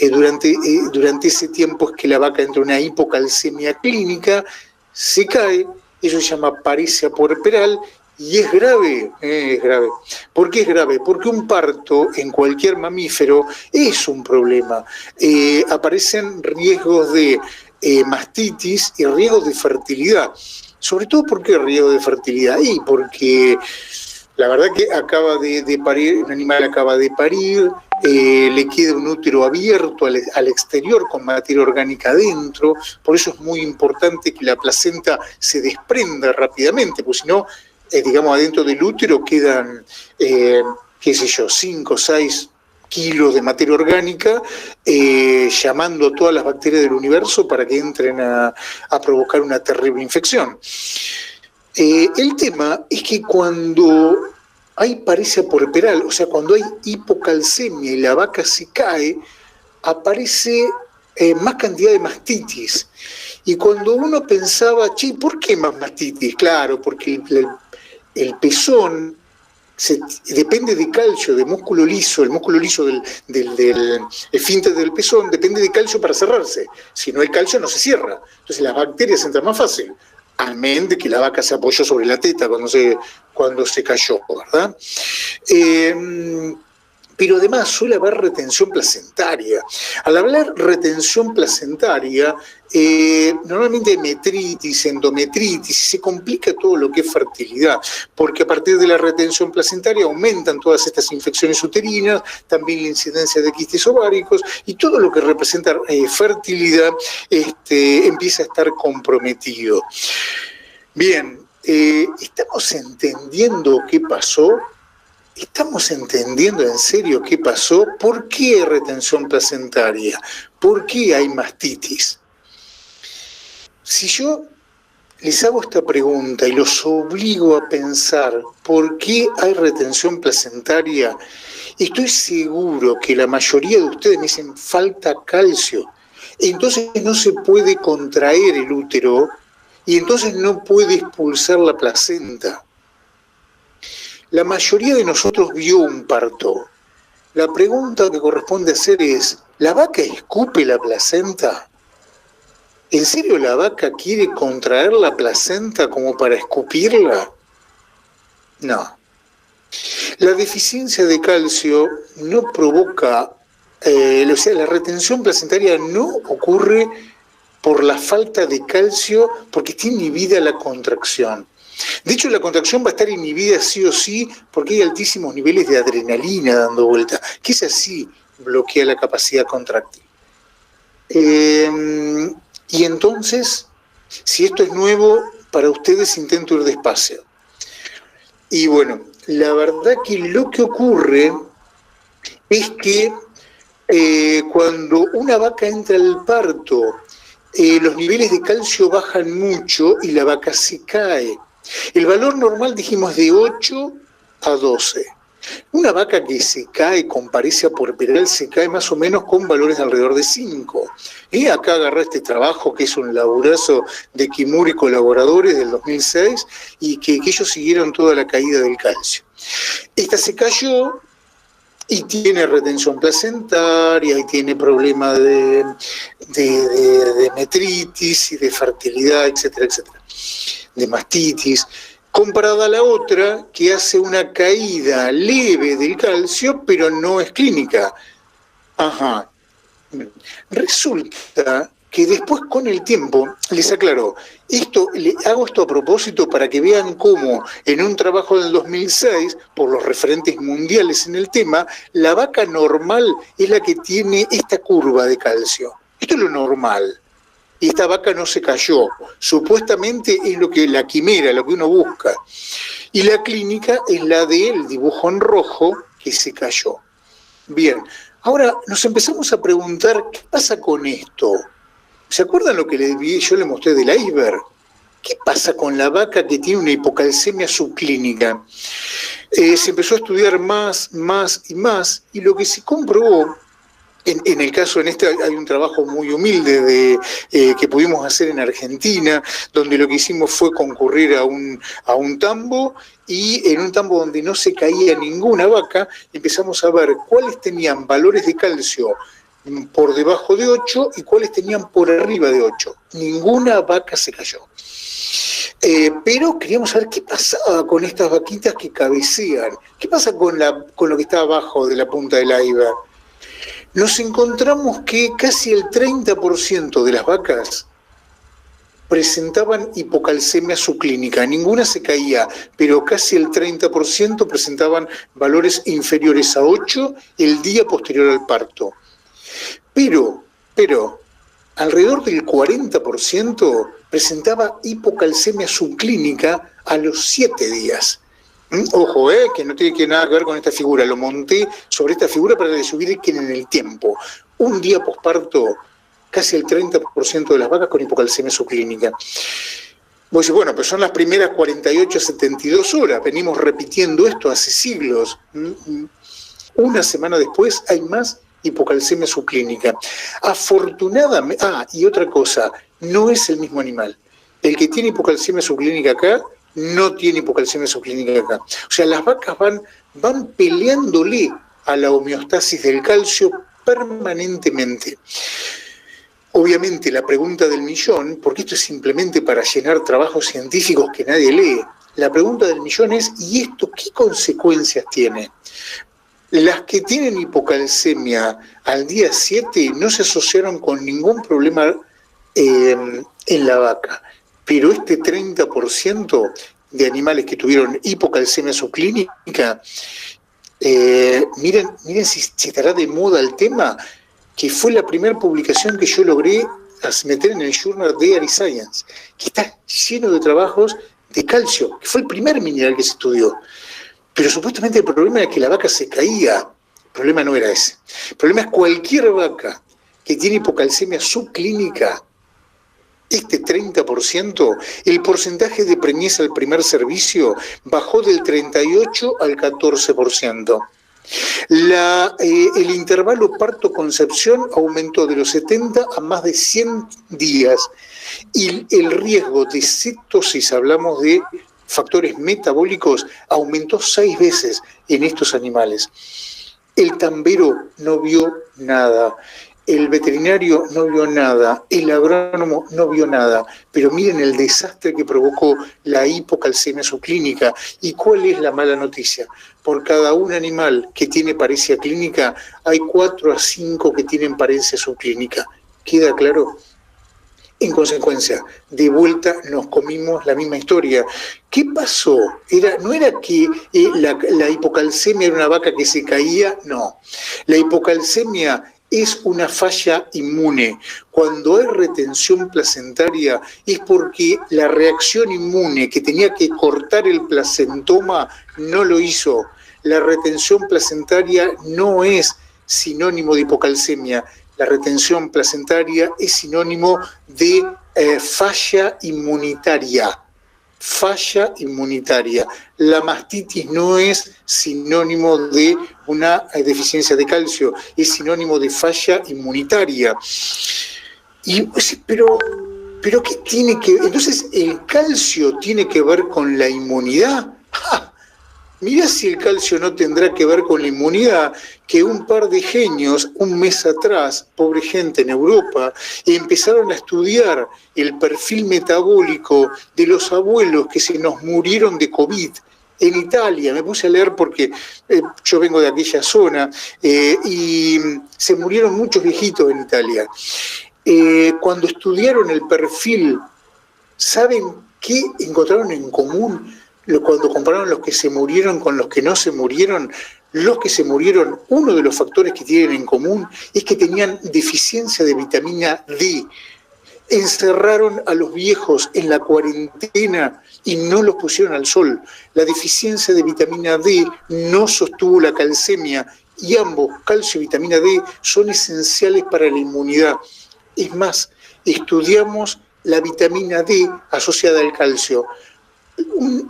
durante ese tiempo es que la vaca entra en una hipocalcemia clínica, se cae, eso se llama paresia puerperal. Y es grave. ¿Por qué es grave? Porque un parto en cualquier mamífero es un problema. Aparecen riesgos de mastitis y riesgos de fertilidad. Sobre todo, ¿por qué riesgo de fertilidad? Y porque la verdad que acaba de parir, un animal acaba de parir, le queda un útero abierto al exterior con materia orgánica adentro, por eso es muy importante que la placenta se desprenda rápidamente, porque si no, digamos, adentro del útero quedan, 5 o 6 kilos de materia orgánica, llamando a todas las bacterias del universo para que entren a provocar una terrible infección. El tema es que cuando hay paresia puerperal, o sea, cuando hay hipocalcemia y la vaca se cae, aparece más cantidad de mastitis. Y cuando uno pensaba, ¿por qué más mastitis? Claro, porque el pezón depende de calcio, de músculo liso, el músculo liso del esfínter del pezón depende de calcio para cerrarse. Si no hay calcio no se cierra, entonces las bacterias entran más fácil, amén de que la vaca se apoyó sobre la teta cuando se cayó, ¿verdad? Pero además suele haber retención placentaria. Al hablar retención placentaria, normalmente hay metritis, endometritis, y se complica todo lo que es fertilidad, porque a partir de la retención placentaria aumentan todas estas infecciones uterinas, también la incidencia de quistes ováricos, y todo lo que representa fertilidad empieza a estar comprometido. Bien, ¿estamos entendiendo qué pasó? ¿Estamos entendiendo en serio qué pasó? ¿Por qué hay retención placentaria? ¿Por qué hay mastitis? Si yo les hago esta pregunta y los obligo a pensar por qué hay retención placentaria, estoy seguro que la mayoría de ustedes me dicen falta calcio. Entonces no se puede contraer el útero y entonces no puede expulsar la placenta. La mayoría de nosotros vio un parto. La pregunta que corresponde hacer es, ¿la vaca escupe la placenta? ¿En serio la vaca quiere contraer la placenta como para escupirla? No. La deficiencia de calcio no provoca, la retención placentaria no ocurre por la falta de calcio porque está inhibida la contracción. De hecho, la contracción va a estar inhibida sí o sí porque hay altísimos niveles de adrenalina dando vuelta, que esa sí bloquea la capacidad contráctil. Y entonces, si esto es nuevo, para ustedes intento ir despacio. Y bueno, la verdad que lo que ocurre es que cuando una vaca entra al parto, los niveles de calcio bajan mucho y la vaca se cae. El valor normal, dijimos, de 8 a 12. Una vaca que se cae con paresia puerperal se cae más o menos con valores de alrededor de 5. Y acá agarré este trabajo que es un laburazo de Kimura y colaboradores del 2006 y que ellos siguieron toda la caída del calcio. Esta se cayó y tiene retención placentaria y tiene problemas de metritis y de fertilidad, etcétera, etcétera, de mastitis. comparada a la otra que hace una caída leve del calcio, pero no es clínica. Ajá. Resulta que después con el tiempo, les aclaro, hago esto a propósito para que vean cómo en un trabajo del 2006, por los referentes mundiales en el tema, la vaca normal es la que tiene esta curva de calcio. Esto es lo normal. Y esta vaca no se cayó. Supuestamente es la quimera, lo que uno busca. Y la clínica es la del dibujo en rojo que se cayó. Bien, ahora nos empezamos a preguntar, ¿qué pasa con esto? ¿Se acuerdan lo que yo le mostré del iceberg? ¿Qué pasa con la vaca que tiene una hipocalcemia subclínica? Se empezó a estudiar más y más, y lo que se comprobó, en el caso, hay un trabajo muy humilde que pudimos hacer en Argentina, donde lo que hicimos fue concurrir a un tambo, y en un tambo donde no se caía ninguna vaca, empezamos a ver cuáles tenían valores de calcio por debajo de 8 y cuáles tenían por arriba de 8. Ninguna vaca se cayó. Pero queríamos saber qué pasaba con estas vaquitas que cabecean. ¿Qué pasa con lo que está abajo de la punta del iceberg? Nos encontramos que casi el 30% de las vacas presentaban hipocalcemia subclínica. Ninguna se caía, pero casi el 30% presentaban valores inferiores a 8 el día posterior al parto. Pero, alrededor del 40% presentaba hipocalcemia subclínica a los 7 días. Ojo, que no tiene nada que ver con esta figura. Lo monté sobre esta figura para subir en el tiempo. Un día posparto, casi el 30% de las vacas con hipocalcemia subclínica. Vos decís, bueno, pues son las primeras 48 a 72 horas. Venimos repitiendo esto hace siglos. Una semana después hay más hipocalcemia subclínica. Afortunadamente, y otra cosa, no es el mismo animal. El que tiene hipocalcemia subclínica acá no tiene hipocalcemia subclínica acá. O sea, las vacas van peleándole a la homeostasis del calcio permanentemente. Obviamente la pregunta del millón, porque esto es simplemente para llenar trabajos científicos que nadie lee, la pregunta del millón es, ¿y esto qué consecuencias tiene? Las que tienen hipocalcemia al día 7 no se asociaron con ningún problema en la vaca, pero este 30% de animales que tuvieron hipocalcemia subclínica, miren si estará de moda el tema, que fue la primera publicación que yo logré meter en el Journal Dairy Science, que está lleno de trabajos de calcio, que fue el primer mineral que se estudió. Pero supuestamente el problema era que la vaca se caía. El problema no era ese. El problema es cualquier vaca que tiene hipocalcemia subclínica, este 30%, el porcentaje de preñez al primer servicio bajó del 38 al 14%. El intervalo parto-concepción aumentó de los 70 a más de 100 días. Y el riesgo de cetosis, hablamos de factores metabólicos, aumentó 6 veces en estos animales. El tambero no vio nada, el veterinario no vio nada, el agrónomo no vio nada, pero miren el desastre que provocó la hipocalcemia subclínica. ¿Y cuál es la mala noticia? Por cada un animal que tiene paresia clínica, hay 4 a 5 que tienen paresia subclínica. ¿Queda claro? En consecuencia, de vuelta nos comimos la misma historia. ¿Qué pasó? No era que la hipocalcemia era una vaca que se caía, no. La hipocalcemia es una falla inmune. Cuando hay retención placentaria es porque la reacción inmune que tenía que cortar el placentoma no lo hizo. La retención placentaria no es sinónimo de hipocalcemia. La retención placentaria es sinónimo de falla inmunitaria. Falla inmunitaria. La mastitis no es sinónimo de una deficiencia de calcio, es sinónimo de falla inmunitaria. Pero ¿qué tiene que ver? Entonces, ¿el calcio tiene que ver con la inmunidad? ¡Ja! mirá si el calcio no tendrá que ver con la inmunidad, que un par de genios, un mes atrás, pobre gente en Europa, empezaron a estudiar el perfil metabólico de los abuelos que se nos murieron de COVID en Italia. Me puse a leer porque yo vengo de aquella zona y se murieron muchos viejitos en Italia. Cuando estudiaron el perfil, ¿saben qué encontraron en común? Cuando compararon los que se murieron con los que no se murieron, los que se murieron, uno de los factores que tienen en común es que tenían deficiencia de vitamina D. Encerraron a los viejos en la cuarentena y no los pusieron al sol. La deficiencia de vitamina D no sostuvo la calcemia y ambos, calcio y vitamina D, son esenciales para la inmunidad. Es más, estudiamos la vitamina D asociada al calcio.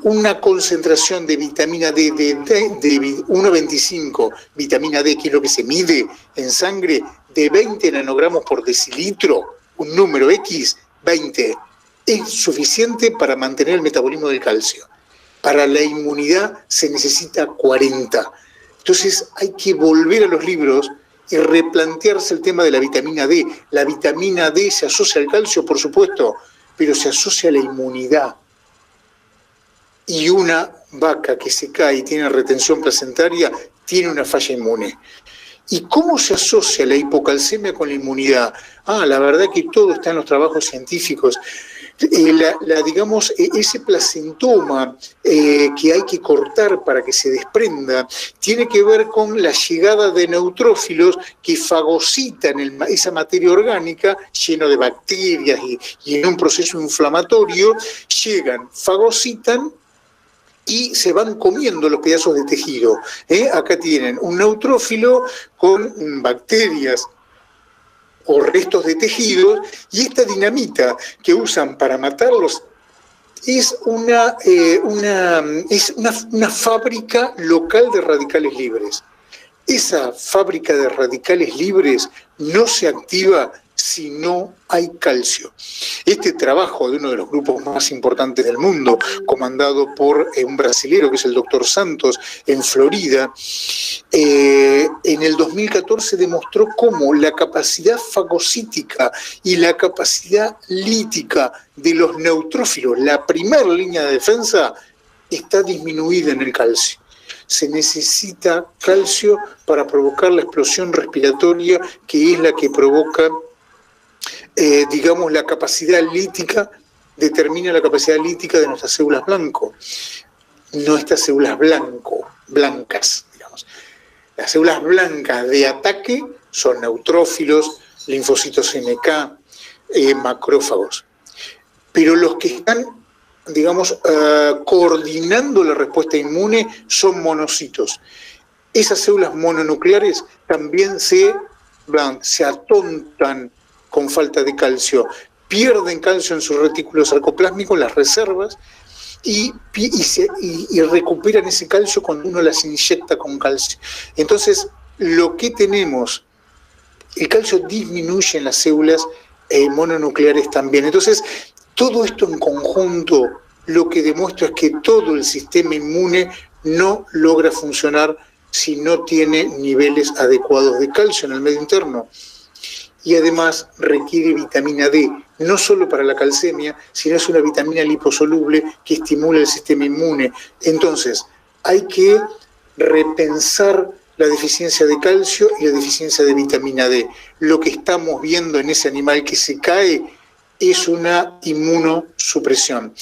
Una concentración de vitamina D de 1,25, vitamina D, que es lo que se mide en sangre, de 20 nanogramos por decilitro, un número X, 20, es suficiente para mantener el metabolismo del calcio. Para la inmunidad se necesita 40. Entonces hay que volver a los libros y replantearse el tema de la vitamina D. La vitamina D se asocia al calcio, por supuesto, pero se asocia a la inmunidad. Y una vaca que se cae y tiene retención placentaria tiene una falla inmune. ¿Y cómo se asocia la hipocalcemia con la inmunidad? La verdad que todo está en los trabajos científicos. Digamos, ese placentoma que hay que cortar para que se desprenda tiene que ver con la llegada de neutrófilos que fagocitan esa materia orgánica lleno de bacterias y en un proceso inflamatorio llegan, fagocitan y se van comiendo los pedazos de tejido. Acá tienen un neutrófilo con bacterias o restos de tejidos, y esta dinamita que usan para matarlos es una fábrica local de radicales libres. Esa fábrica de radicales libres no se activa si no hay calcio. Este trabajo de uno de los grupos más importantes del mundo, comandado por un brasilero que es el doctor Santos en Florida, en el 2014 demostró cómo la capacidad fagocítica y la capacidad lítica de los neutrófilos, la primera línea de defensa, está disminuida en el calcio. Se necesita calcio para provocar la explosión respiratoria, que es la que provoca, digamos, la capacidad lítica, determina la capacidad lítica de nuestras células blanco, no estas células blancas, digamos. Las células blancas de ataque son neutrófilos, linfocitos NK, macrófagos. Pero los que están, digamos, coordinando la respuesta inmune son monocitos. Esas células mononucleares también se atontan con falta de calcio, pierden calcio en su retículo sarcoplásmico, las reservas, y recuperan ese calcio cuando uno las inyecta con calcio. Entonces, lo que tenemos, el calcio disminuye en las células mononucleares también. Entonces, todo esto en conjunto lo que demuestra es que todo el sistema inmune no logra funcionar si no tiene niveles adecuados de calcio en el medio interno. Y además requiere vitamina D, no solo para la calcemia, sino es una vitamina liposoluble que estimula el sistema inmune. Entonces, hay que repensar la deficiencia de calcio y la deficiencia de vitamina D. Lo que estamos viendo en ese animal que se cae es una inmunosupresión.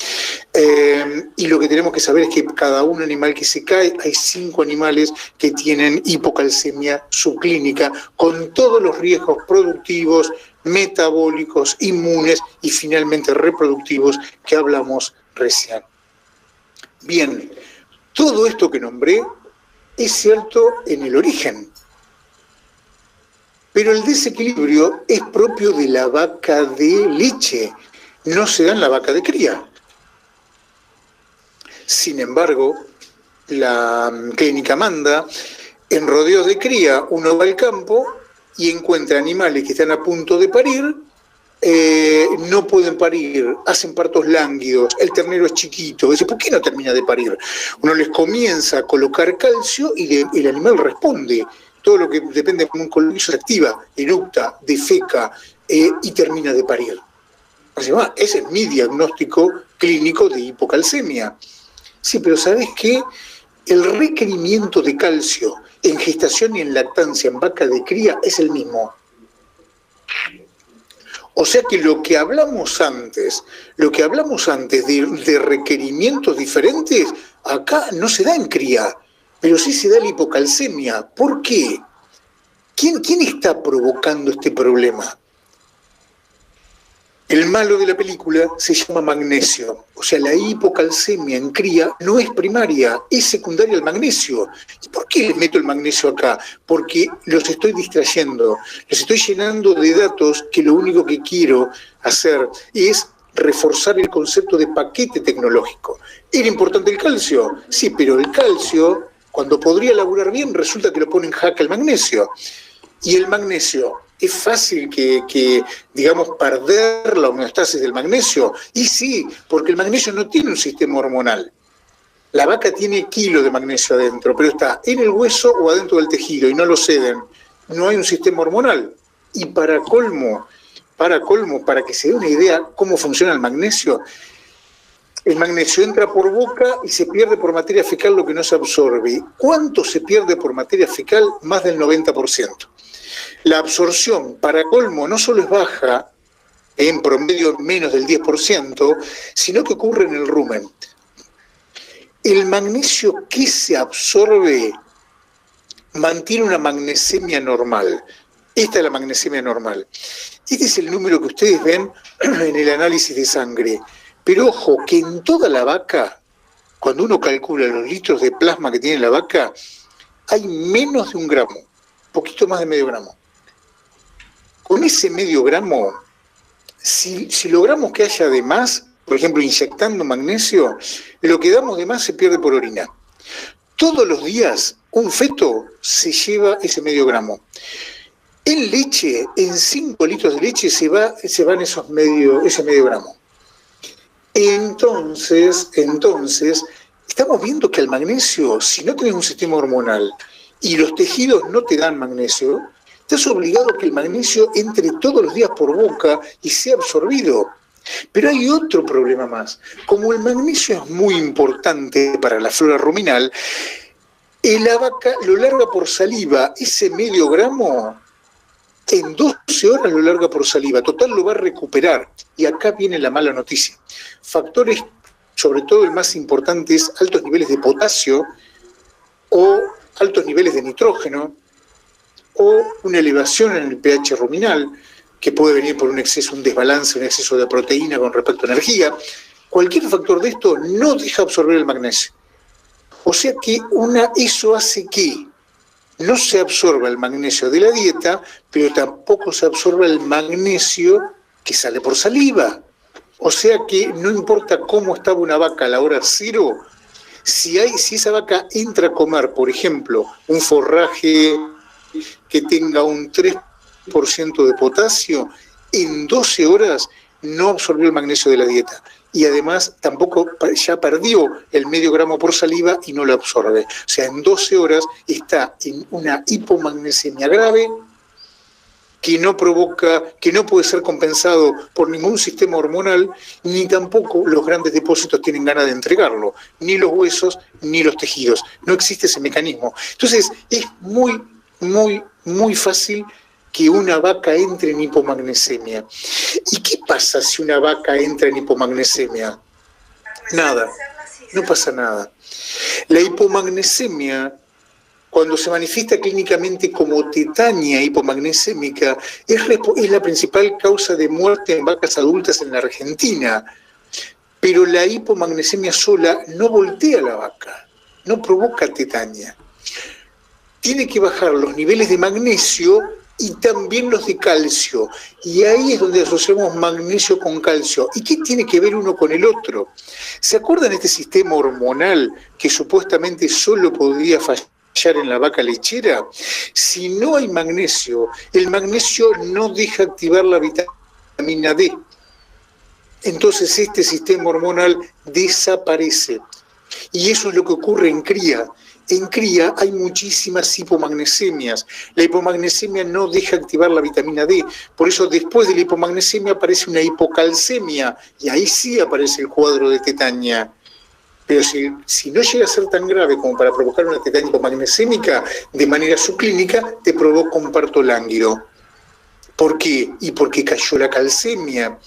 Y lo que tenemos que saber es que cada un animal que se cae, hay 5 animales que tienen hipocalcemia subclínica, con todos los riesgos productivos, metabólicos, inmunes y finalmente reproductivos que hablamos recién. Bien, todo esto que nombré es cierto en el origen. Pero el desequilibrio es propio de la vaca de leche, no se da en la vaca de cría. Sin embargo, la clínica manda, en rodeos de cría uno va al campo y encuentra animales que están a punto de parir no pueden parir, hacen partos lánguidos, el ternero es chiquito. Dice, ¿por qué no termina de parir? Uno les comienza a colocar calcio y el animal responde. Todo lo que depende de un colmillo se activa, eructa, defeca y termina de parir. Ese es mi diagnóstico clínico de hipocalcemia. Sí, pero ¿sabés qué? El requerimiento de calcio en gestación y en lactancia en vaca de cría es el mismo. O sea que lo que hablamos antes de requerimientos diferentes, acá no se da en cría, pero sí se da la hipocalcemia. ¿Por qué? ¿Quién está provocando este problema? El malo de la película se llama magnesio. O sea, la hipocalcemia en cría no es primaria, es secundaria al magnesio. ¿Y por qué les meto el magnesio acá? Porque los estoy distrayendo, los estoy llenando de datos que lo único que quiero hacer es reforzar el concepto de paquete tecnológico. ¿Era importante el calcio? Sí, pero el calcio, cuando podría laburar bien, resulta que lo pone en jaque el magnesio. Y el magnesio, ¿es fácil que digamos, perder la homeostasis del magnesio? Y sí, porque el magnesio no tiene un sistema hormonal. La vaca tiene kilos de magnesio adentro, pero está en el hueso o adentro del tejido y no lo ceden. No hay un sistema hormonal. Y para colmo, para que se dé una idea cómo funciona el magnesio entra por boca y se pierde por materia fecal lo que no se absorbe. ¿Cuánto se pierde por materia fecal? Más del 90%. La absorción, para colmo, no solo es baja, en promedio menos del 10%, sino que ocurre en el rumen. El magnesio que se absorbe mantiene una magnesemia normal. Esta es la magnesemia normal. Este es el número que ustedes ven en el análisis de sangre. Pero ojo, que en toda la vaca, cuando uno calcula los litros de plasma que tiene la vaca, hay menos de 1 gramo, poquito más de medio gramo. Con ese medio gramo, si logramos que haya de más, por ejemplo, inyectando magnesio, lo que damos de más se pierde por orina. Todos los días un feto se lleva ese medio gramo. En leche, en 5 litros de leche se van ese medio gramo. Entonces, estamos viendo que el magnesio, si no tenés un sistema hormonal y los tejidos no te dan magnesio, estás obligado a que el magnesio entre todos los días por boca y sea absorbido. Pero hay otro problema más. Como el magnesio es muy importante para la flora ruminal, la vaca lo larga por saliva. Ese medio gramo, en 12 horas lo larga por saliva. Total, lo va a recuperar. Y acá viene la mala noticia. Factores, sobre todo el más importante, es altos niveles de potasio o altos niveles de nitrógeno, o una elevación en el pH ruminal, que puede venir por un desbalance, un exceso de proteína con respecto a energía. Cualquier factor de esto no deja absorber el magnesio. O sea que eso hace que no se absorba el magnesio de la dieta, pero tampoco se absorba el magnesio que sale por saliva. O sea que no importa cómo estaba una vaca a la hora 0, si esa vaca entra a comer, por ejemplo, un forraje que tenga un 3% de potasio, en 12 horas no absorbió el magnesio de la dieta. Y además tampoco ya perdió el medio gramo por saliva y no lo absorbe. O sea, en 12 horas está en una hipomagnesemia grave que no puede ser compensado por ningún sistema hormonal, ni tampoco los grandes depósitos tienen ganas de entregarlo, ni los huesos, ni los tejidos. No existe ese mecanismo. Entonces, es muy, muy, muy fácil que una vaca entre en hipomagnesemia. ¿Y qué pasa si una vaca entra en hipomagnesemia? Nada, no pasa nada. La hipomagnesemia, cuando se manifiesta clínicamente como tetania hipomagnesémica, es la principal causa de muerte en vacas adultas en la Argentina. Pero la hipomagnesemia sola no voltea la vaca, no provoca tetania. Tiene que bajar los niveles de magnesio y también los de calcio. Y ahí es donde asociamos magnesio con calcio. ¿Y qué tiene que ver uno con el otro? ¿Se acuerdan de este sistema hormonal que supuestamente solo podría fallar en la vaca lechera? Si no hay magnesio, el magnesio no deja activar la vitamina vitamina D. Entonces este sistema hormonal desaparece. Y eso es lo que ocurre en cría. En cría hay muchísimas hipomagnesiemias. La hipomagnesemia no deja activar la vitamina D. Por eso después de la hipomagnesemia aparece una hipocalcemia. Y ahí sí aparece el cuadro de tetania. Pero si no llega a ser tan grave como para provocar una tetania hipomagnesémica, de manera subclínica te provoca un parto lánguido. ¿Por qué? Y porque cayó la calcemia.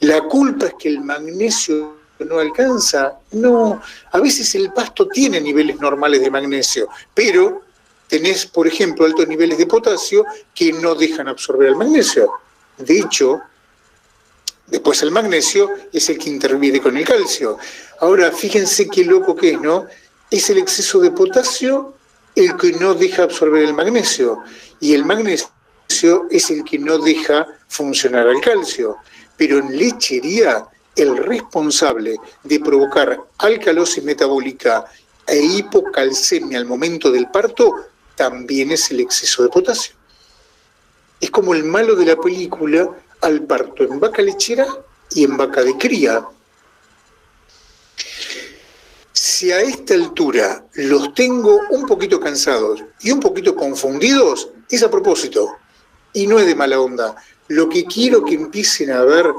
La culpa es que el magnesio no alcanza. No, a veces el pasto tiene niveles normales de magnesio, pero tenés, por ejemplo, altos niveles de potasio que no dejan absorber el magnesio. De hecho, después el magnesio es el que interviene con el calcio. Ahora, fíjense qué loco que es, ¿no? Es el exceso de potasio el que no deja absorber el magnesio, y el magnesio es el que no deja funcionar al calcio. Pero en lechería, el responsable de provocar alcalosis metabólica e hipocalcemia al momento del parto también es el exceso de potasio. Es como el malo de la película al parto en vaca lechera y en vaca de cría. Si a esta altura los tengo un poquito cansados y un poquito confundidos, es a propósito y no es de mala onda. Lo que quiero que empiecen a ver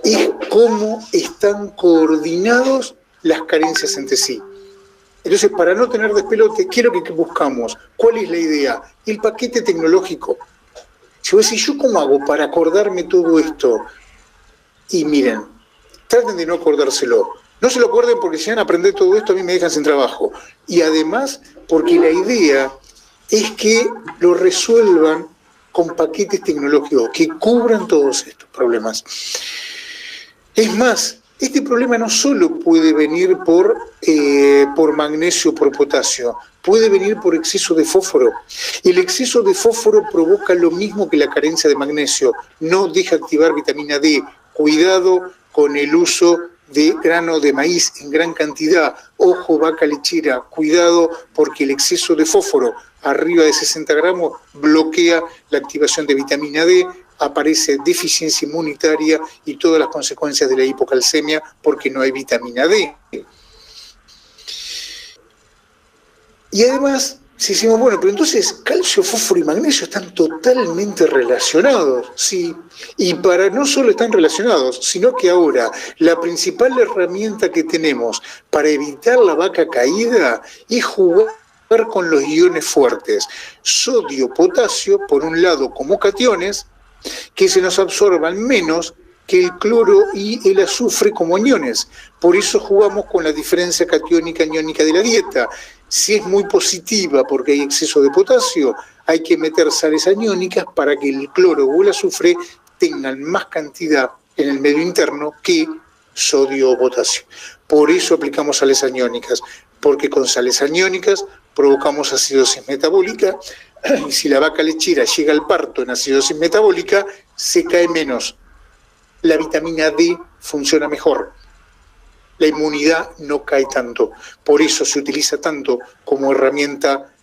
es cómo están coordinados las carencias entre sí. Entonces, para no tener despelote, quiero que buscamos cuál es la idea, el paquete tecnológico. Si vos decís, ¿yo cómo hago para acordarme todo esto? Y miren, traten de no acordárselo. No se lo acuerden porque si van a aprender todo esto a mí me dejan sin trabajo. Y además, porque la idea es que lo resuelvan con paquetes tecnológicos que cubran todos estos problemas. Es más, este problema no solo puede venir por magnesio o por potasio, puede venir por exceso de fósforo. El exceso de fósforo provoca lo mismo que la carencia de magnesio, no deja activar vitamina D. Cuidado con el uso de grano de maíz en gran cantidad. Ojo, vaca lechera, cuidado porque el exceso de fósforo arriba de 60 gramos bloquea la activación de vitamina D, aparece deficiencia inmunitaria y todas las consecuencias de la hipocalcemia porque no hay vitamina D. Y además, si decimos, bueno, pero entonces calcio, fósforo y magnesio están totalmente relacionados, ¿sí? Y no solo están relacionados, sino que ahora la principal herramienta que tenemos para evitar la vaca caída es jugar con los iones fuertes. Sodio, potasio, por un lado como cationes, que se nos absorban menos que el cloro y el azufre como aniones. Por eso jugamos con la diferencia catiónica-aniónica de la dieta. Si es muy positiva porque hay exceso de potasio, hay que meter sales aniónicas para que el cloro o el azufre tengan más cantidad en el medio interno que sodio o potasio. Por eso aplicamos sales aniónicas, porque con sales aniónicas provocamos acidosis metabólica, y si la vaca lechera llega al parto en acidosis metabólica, se cae menos. La vitamina D funciona mejor. La inmunidad no cae tanto. Por eso se utiliza tanto como herramienta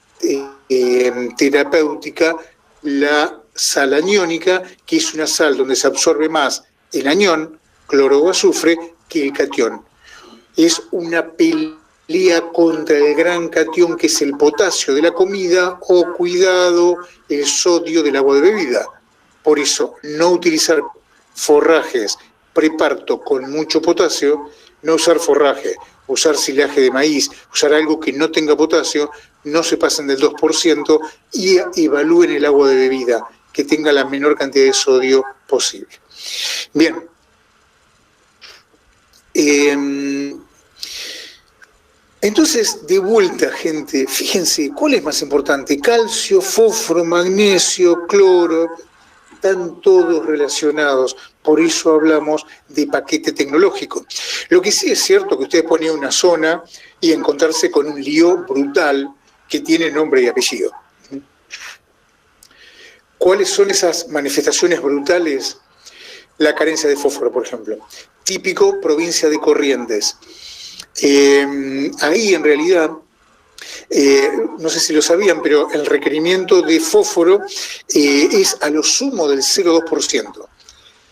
terapéutica la sal aniónica, que es una sal donde se absorbe más el anión, cloro o azufre, que el catión. Es una pelea contra el gran catión que es el potasio de la comida o, cuidado, el sodio del agua de bebida. Por eso, no utilizar forrajes preparto con mucho potasio, no usar forraje, usar silaje de maíz, usar algo que no tenga potasio, no se pasen del 2% y evalúen el agua de bebida, que tenga la menor cantidad de sodio posible. Bien. Entonces, de vuelta, gente, fíjense, ¿cuál es más importante? Calcio, fósforo, magnesio, cloro, están todos relacionados, por eso hablamos de paquete tecnológico. Lo que sí es cierto que ustedes ponen una zona y encontrarse con un lío brutal que tiene nombre y apellido. ¿Cuáles son esas manifestaciones brutales? La carencia de fósforo, por ejemplo. Típico, provincia de Corrientes. Ahí en realidad, no sé si lo sabían, pero el requerimiento de fósforo es a lo sumo del 0,2%.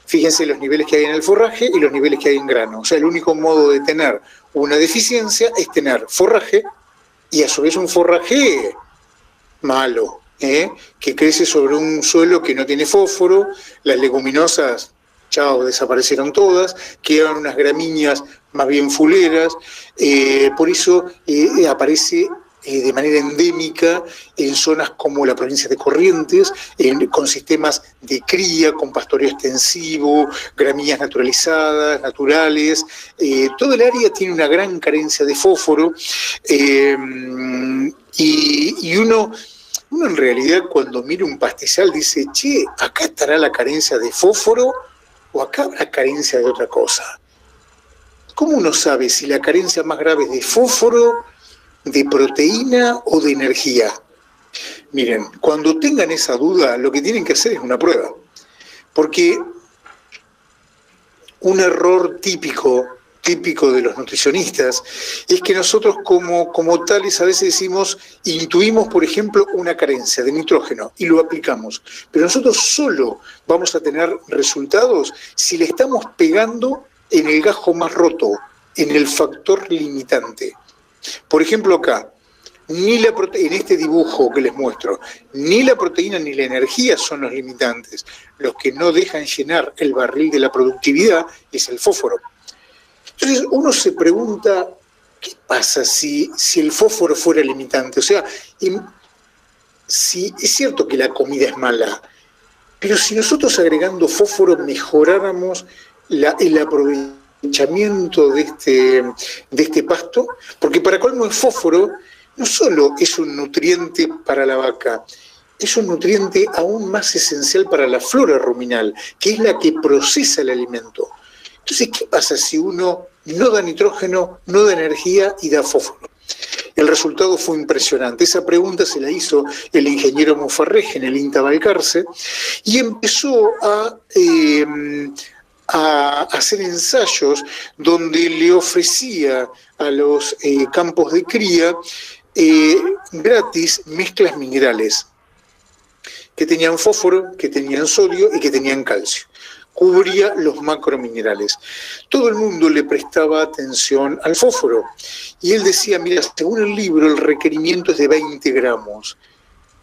Fíjense los niveles que hay en el forraje y los niveles que hay en grano. O sea, el único modo de tener una deficiencia es tener forraje y a su vez un forraje malo, que crece sobre un suelo que no tiene fósforo, las leguminosas, chao, desaparecieron todas, quedan unas gramíneas más bien fuleras, por eso aparece de manera endémica en zonas como la provincia de Corrientes, con sistemas de cría, con pastoreo extensivo, gramíneas naturalizadas, naturales. Todo el área tiene una gran carencia de fósforo y uno en realidad cuando mira un pastizal dice, che, acá estará la carencia de fósforo o acá habrá carencia de otra cosa. ¿Cómo uno sabe si la carencia más grave es de fósforo, de proteína o de energía? Miren, cuando tengan esa duda, lo que tienen que hacer es una prueba. Porque un error típico de los nutricionistas es que nosotros como tales a veces intuimos, por ejemplo, una carencia de nitrógeno y lo aplicamos. Pero nosotros solo vamos a tener resultados si le estamos pegando en el gajo más roto, en el factor limitante. Por ejemplo, acá, en este dibujo que les muestro, ni la proteína ni la energía son los limitantes. Los que no dejan llenar el barril de la productividad es el fósforo. Entonces uno se pregunta, ¿qué pasa si el fósforo fuera limitante? O sea, si es cierto que la comida es mala, pero si nosotros agregando fósforo mejoráramos el aprovechamiento de este pasto, porque para colmo el fósforo no solo es un nutriente para la vaca, es un nutriente aún más esencial para la flora ruminal, que es la que procesa el alimento. Entonces, ¿qué pasa si uno no da nitrógeno, no da energía y da fósforo? El resultado fue impresionante. Esa pregunta se la hizo el ingeniero Mofarrej en el INTA Balcarce y empezó a hacer ensayos donde le ofrecía a los campos de cría gratis mezclas minerales que tenían fósforo, que tenían sodio y que tenían calcio. Cubría los macrominerales. Todo el mundo le prestaba atención al fósforo. Y él decía, mira, según el libro, el requerimiento es de 20 gramos.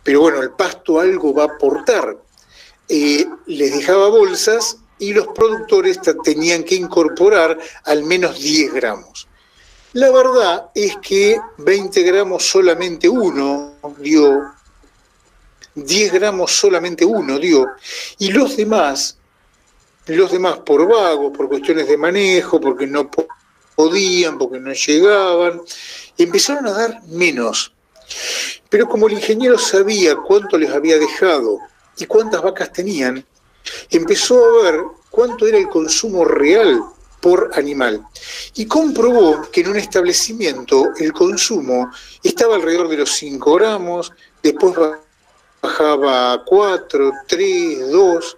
Pero bueno, el pasto algo va a aportar. Les dejaba bolsas y los productores tenían que incorporar al menos 10 gramos. La verdad es que 20 gramos solamente uno dio, 10 gramos solamente uno dio, y los demás por vago, por cuestiones de manejo, porque no podían, porque no llegaban, empezaron a dar menos. Pero como el ingeniero sabía cuánto les había dejado y cuántas vacas tenían, empezó a ver cuánto era el consumo real por animal. Y comprobó que en un establecimiento el consumo estaba alrededor de los 5 gramos, después bajaba a 4, 3, 2,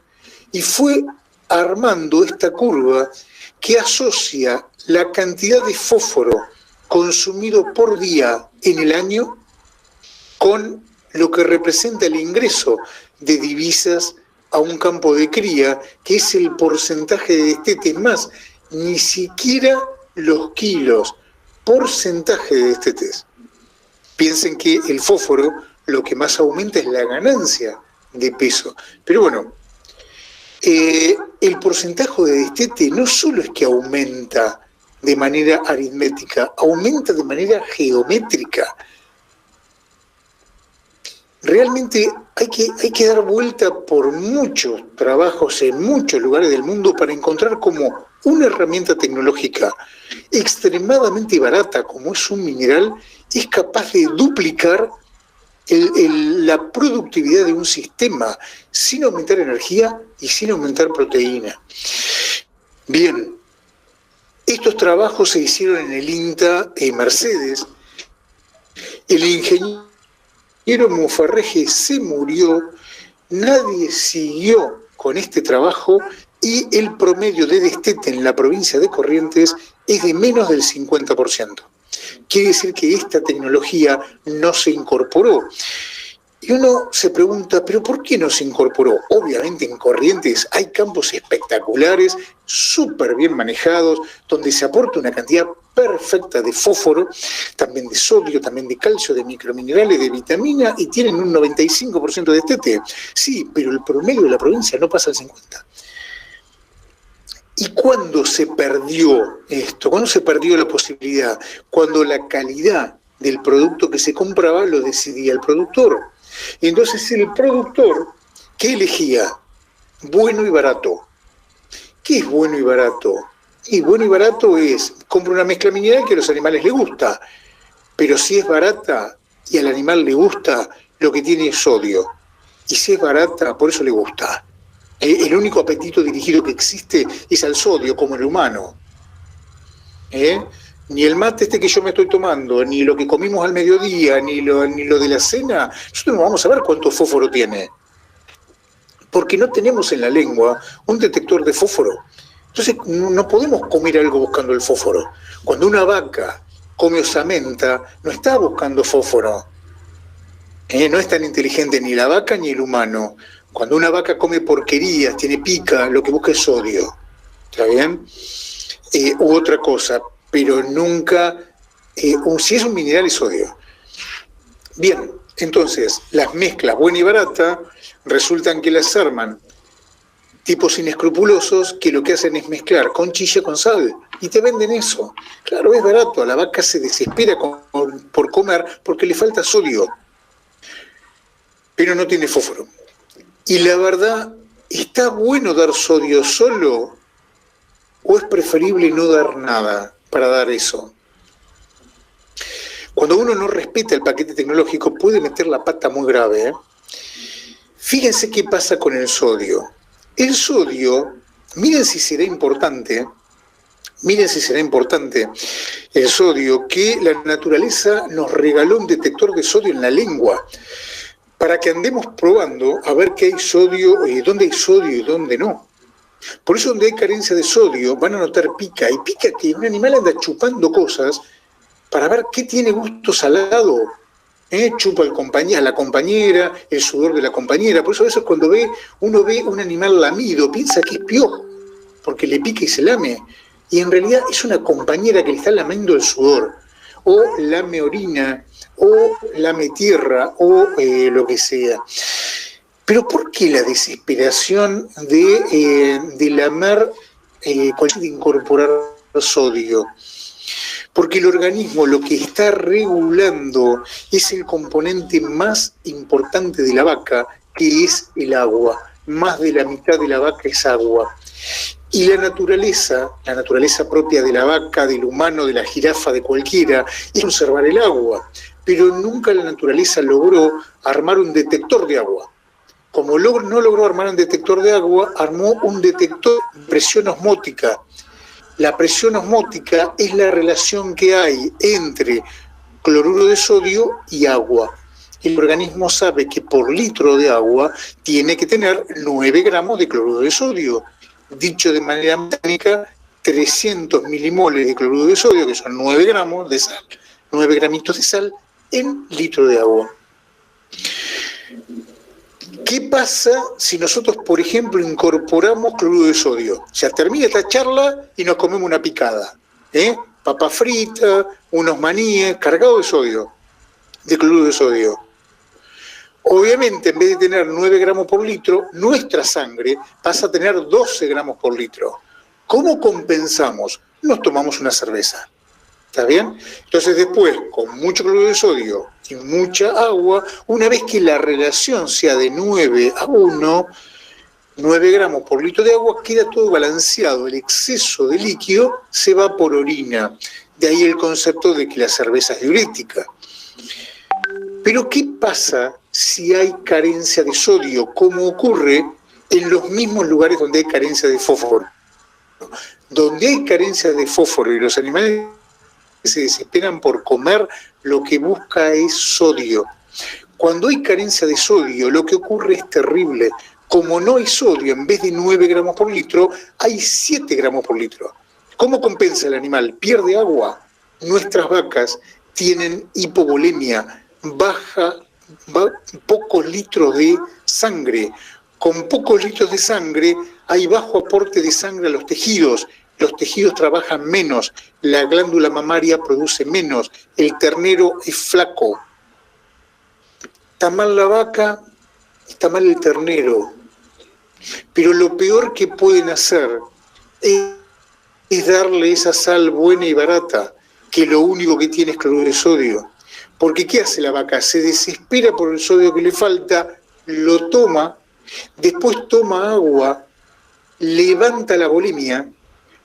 y fue armando esta curva que asocia la cantidad de fósforo consumido por día en el año con lo que representa el ingreso de divisas a un campo de cría, que es el porcentaje de destetes, más ni siquiera los kilos, porcentaje de destetes. Piensen que el fósforo lo que más aumenta es la ganancia de peso. Pero bueno, el porcentaje de destete no solo es que aumenta de manera aritmética, aumenta de manera geométrica. Realmente hay que dar vuelta por muchos trabajos en muchos lugares del mundo para encontrar como una herramienta tecnológica extremadamente barata, como es un mineral, es capaz de duplicar la productividad de un sistema sin aumentar energía y sin aumentar proteína. Bien, estos trabajos se hicieron en el INTA Mercedes. El ingeniero Mofarrej se murió, nadie siguió con este trabajo y el promedio de destete en la provincia de Corrientes es de menos del 50%. Quiere decir que esta tecnología no se incorporó. Y uno se pregunta, ¿pero por qué no se incorporó? Obviamente en Corrientes hay campos espectaculares, súper bien manejados, donde se aporta una cantidad perfecta de fósforo, también de sodio, también de calcio, de microminerales, de vitamina, y tienen un 95% de TT. Sí, pero el promedio de la provincia no pasa al 50%. ¿Y cuándo se perdió esto? ¿Cuándo se perdió la posibilidad? Cuando la calidad del producto que se compraba lo decidía el productor. Entonces el productor, ¿qué elegía? Bueno y barato. ¿Qué es bueno y barato? Y bueno y barato es, compra una mezcla mineral que a los animales les gusta, pero si es barata y al animal le gusta, lo que tiene es sodio. Y si es barata, por eso le gusta. El único apetito dirigido que existe es al sodio, como el humano. Ni el mate que yo me estoy tomando, ni lo que comimos al mediodía, ni lo de la cena, nosotros no vamos a ver cuánto fósforo tiene. Porque no tenemos en la lengua un detector de fósforo. Entonces no podemos comer algo buscando el fósforo. Cuando una vaca come osamenta, no está buscando fósforo. No es tan inteligente ni la vaca ni el humano. Cuando una vaca come porquerías, tiene pica, lo que busca es sodio. ¿Está bien? U otra cosa, pero nunca, si es un mineral es sodio. Bien, entonces, las mezclas buena y barata resultan que las arman tipos inescrupulosos que lo que hacen es mezclar conchilla con sal y te venden eso. Claro, es barato, a la vaca se desespera por comer porque le falta sodio, pero no tiene fósforo. Y la verdad, ¿está bueno dar sodio solo o es preferible no dar nada para dar eso? Cuando uno no respeta el paquete tecnológico puede meter la pata muy grave. Fíjense qué pasa con el sodio. El sodio, miren si será importante el sodio, que la naturaleza nos regaló un detector de sodio en la lengua, para que andemos probando a ver qué hay sodio, dónde hay sodio y dónde no. Por eso donde hay carencia de sodio van a notar pica, y pica que un animal anda chupando cosas para ver qué tiene gusto salado. Chupa la compañera, el sudor de la compañera. Por eso a veces cuando uno ve un animal lamido, piensa que es piojo, porque le pica y se lame. Y en realidad es una compañera que le está lamiendo el sudor, o lame orina, o lame tierra, o lo que sea. Pero ¿por qué la desesperación de lamer, de incorporar sodio? Porque el organismo lo que está regulando es el componente más importante de la vaca, que es el agua. Más de la mitad de la vaca es agua. Y la naturaleza propia de la vaca, del humano, de la jirafa, de cualquiera, es conservar el agua. Pero nunca la naturaleza logró armar un detector de agua. Como no logró armar un detector de agua, armó un detector de presión osmótica. La presión osmótica es la relación que hay entre cloruro de sodio y agua. El organismo sabe que por litro de agua tiene que tener 9 gramos de cloruro de sodio. Dicho de manera mecánica, 300 milimoles de cloruro de sodio, que son 9 gramos de sal, 9 gramitos de sal en litro de agua. ¿Qué pasa si nosotros, por ejemplo, incorporamos cloruro de sodio? O sea, termina esta charla y nos comemos una picada. Papa frita, unos maníes, cargados de sodio, de cloruro de sodio. Obviamente, en vez de tener 9 gramos por litro, nuestra sangre pasa a tener 12 gramos por litro. ¿Cómo compensamos? Nos tomamos una cerveza. ¿Está bien? Entonces después, con mucho cloruro de sodio y mucha agua, una vez que la relación sea de 9:1, 9 gramos por litro de agua, queda todo balanceado. El exceso de líquido se va por orina. De ahí el concepto de que la cerveza es diurética. Pero ¿qué pasa si hay carencia de sodio? ¿Cómo ocurre en los mismos lugares donde hay carencia de fósforo? Donde hay carencia de fósforo y los animales se desesperan por comer, lo que busca es sodio. Cuando hay carencia de sodio, lo que ocurre es terrible. Como no hay sodio, en vez de 9 gramos por litro, hay 7 gramos por litro. ¿Cómo compensa el animal? Pierde agua. Nuestras vacas tienen hipovolemia, baja pocos litros de sangre. Con pocos litros de sangre hay bajo aporte de sangre a los tejidos trabajan menos, la glándula mamaria produce menos, el ternero es flaco. Está mal la vaca, está mal el ternero. Pero lo peor que pueden hacer es darle esa sal buena y barata, que lo único que tiene es cloruro de sodio. Porque ¿qué hace la vaca? Se desespera por el sodio que le falta, lo toma, después toma agua, levanta la bulimia,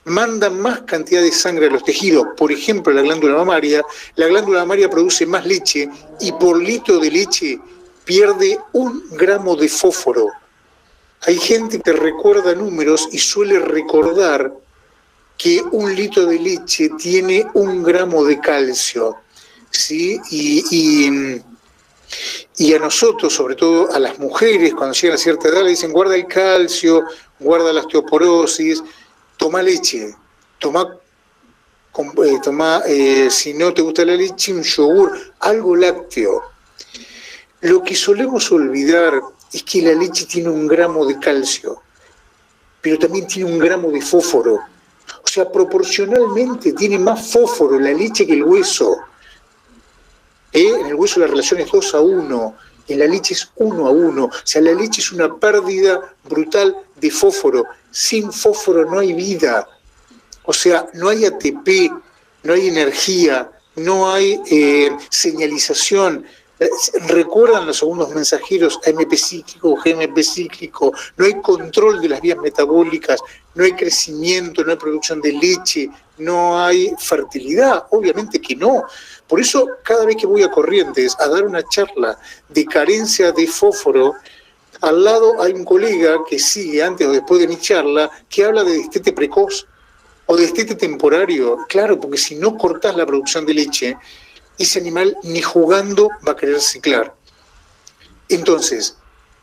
manda más cantidad de sangre a los tejidos, por ejemplo la glándula mamaria produce más leche y por litro de leche pierde 1 gramo de fósforo. Hay gente que recuerda números y suele recordar que 1 litro de leche tiene 1 gramo de calcio, ¿sí? Y a nosotros, sobre todo a las mujeres, cuando llegan a cierta edad, le dicen guarda el calcio, guarda la osteoporosis, toma leche, si no te gusta la leche, un yogur, algo lácteo. Lo que solemos olvidar es que la leche tiene 1 gramo de calcio, pero también tiene 1 gramo de fósforo. O sea, proporcionalmente tiene más fósforo la leche que el hueso. En el hueso la relación es 2:1, en la leche es 1:1. O sea, la leche es una pérdida brutal de fósforo. Sin fósforo no hay vida. O sea, no hay ATP, no hay energía, no hay señalización. Recuerdan los segundos mensajeros AMP cíclico, GMP cíclico, no hay control de las vías metabólicas, no hay crecimiento, no hay producción de leche, no hay fertilidad, obviamente que no. Por eso cada vez que voy a Corrientes a dar una charla de carencia de fósforo, al lado hay un colega que sigue antes o después de mi charla que habla de destete precoz o de destete temporario. Claro, porque si no cortás la producción de leche, ese animal ni jugando va a querer ciclar. Entonces,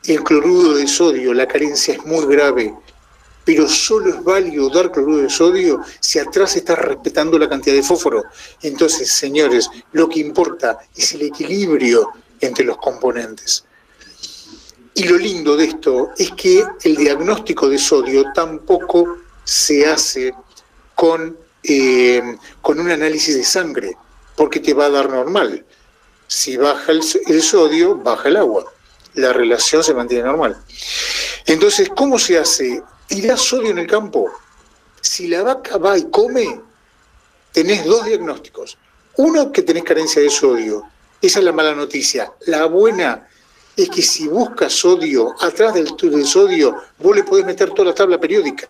el cloruro de sodio, la carencia es muy grave, pero solo es válido dar cloruro de sodio si atrás estás respetando la cantidad de fósforo. Entonces, señores, lo que importa es el equilibrio entre los componentes. Y lo lindo de esto es que el diagnóstico de sodio tampoco se hace con un análisis de sangre, porque te va a dar normal. Si baja el sodio, baja el agua. La relación se mantiene normal. Entonces, ¿cómo se hace? Tirás sodio en el campo. Si la vaca va y come, tenés 2 diagnósticos. Uno, que tenés carencia de sodio. Esa es la mala noticia. La buena es que si buscas sodio, atrás del sodio, vos le podés meter toda la tabla periódica.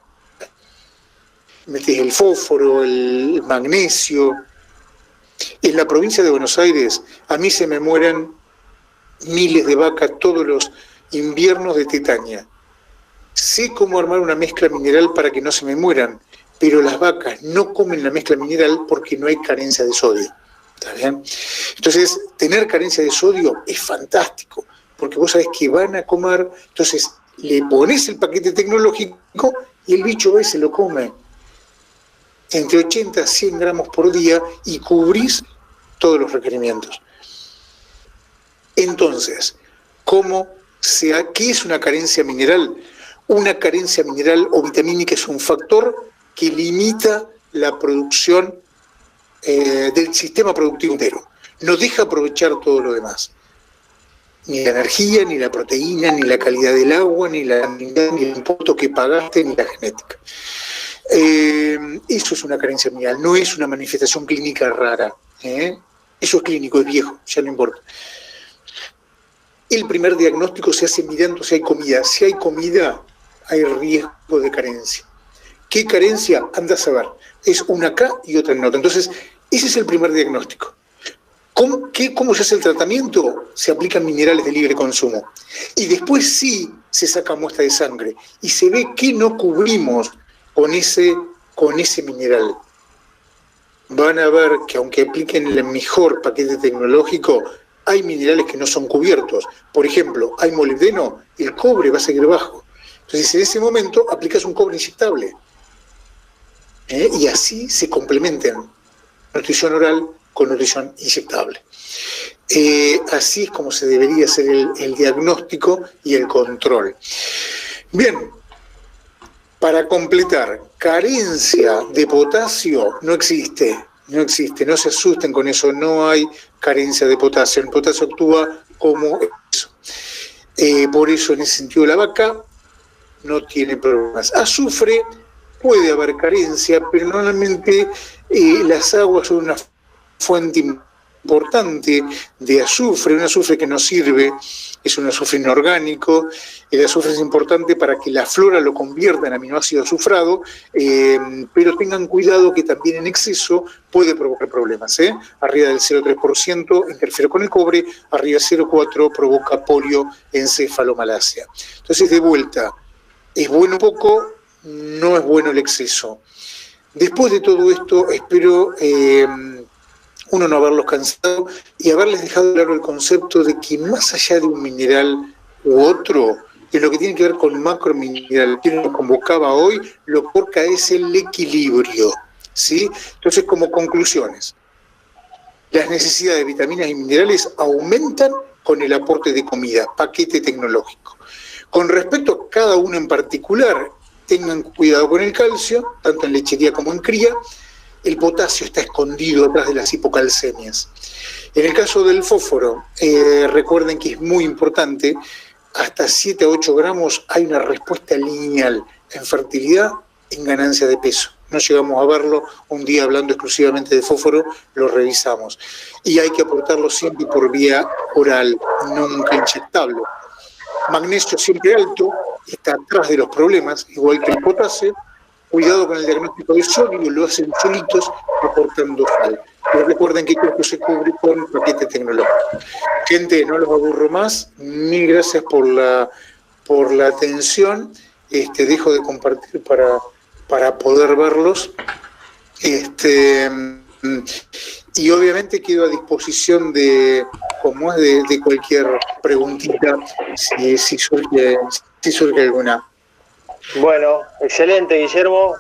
Metés el fósforo, el magnesio. En la provincia de Buenos Aires, a mí se me mueren miles de vacas todos los inviernos de tetania. Sé cómo armar una mezcla mineral para que no se me mueran, pero las vacas no comen la mezcla mineral porque no hay carencia de sodio. ¿Está bien? Entonces, tener carencia de sodio es fantástico, porque vos sabés que van a comer, entonces le pones el paquete tecnológico y el bicho va y se lo come. Entre 80 a 100 gramos por día y cubrís todos los requerimientos. Entonces, ¿qué es una carencia mineral? Una carencia mineral o vitamínica es un factor que limita la producción del sistema productivo entero. No deja aprovechar todo lo demás. Ni la energía, ni la proteína, ni la calidad del agua, ni la calidad, ni el impuesto que pagaste, ni la genética. Eso es una carencia mineral, no es una manifestación clínica rara. Eso es clínico, es viejo, ya no importa. El primer diagnóstico se hace mirando si hay comida. Si hay comida, hay riesgo de carencia. ¿Qué carencia? Anda a saber. Es una acá y otra en otra. Entonces, ese es el primer diagnóstico. ¿Cómo se hace el tratamiento? Se aplican minerales de libre consumo. Y después sí se saca muestra de sangre. Y se ve que no cubrimos con ese mineral. Van a ver que aunque apliquen el mejor paquete tecnológico, hay minerales que no son cubiertos. Por ejemplo, hay molibdeno, el cobre va a seguir bajo. Entonces, en ese momento aplicas un cobre inyectable. Y así se complementan nutrición oral con nutrición inyectable. Así es como se debería hacer el diagnóstico y el control. Bien, para completar, carencia de potasio no existe, no se asusten con eso, no hay carencia de potasio, el potasio actúa como eso. Por eso en ese sentido la vaca no tiene problemas. Azufre, puede haber carencia, pero normalmente las aguas son una fuente importante de azufre, un azufre que nos sirve, es un azufre inorgánico. El azufre es importante para que la flora lo convierta en aminoácido azufrado, pero tengan cuidado que también en exceso puede provocar problemas. Arriba del 0,3% interfiere con el cobre, arriba del 0,4% provoca polioencefalomalacia. Entonces, de vuelta, es bueno poco, no es bueno el exceso. Después de todo esto, espero uno no haberlos cansado y haberles dejado claro el concepto de que más allá de un mineral u otro, en lo que tiene que ver con macromineral, que nos convocaba hoy, lo que importa es el equilibrio, ¿sí? Entonces, como conclusiones, las necesidades de vitaminas y minerales aumentan con el aporte de comida, paquete tecnológico. Con respecto a cada uno en particular, tengan cuidado con el calcio, tanto en lechería como en cría. El potasio está escondido atrás de las hipocalcemias. En el caso del fósforo, recuerden que es muy importante, hasta 7 a 8 gramos hay una respuesta lineal en fertilidad, en ganancia de peso. No llegamos a verlo, un día hablando exclusivamente de fósforo, lo revisamos. Y hay que aportarlo siempre por vía oral, nunca inyectable. Magnesio siempre alto, está atrás de los problemas, igual que el potasio. Cuidado con el diagnóstico de sodio, lo hacen solitos aportando sal. Pero recuerden que esto se cubre con paquete tecnológico. Gente, no los aburro más. Mil gracias por la atención. Dejo de compartir para poder verlos. Y obviamente quedo a disposición de cualquier preguntita si surge alguna. Bueno, excelente, Guillermo.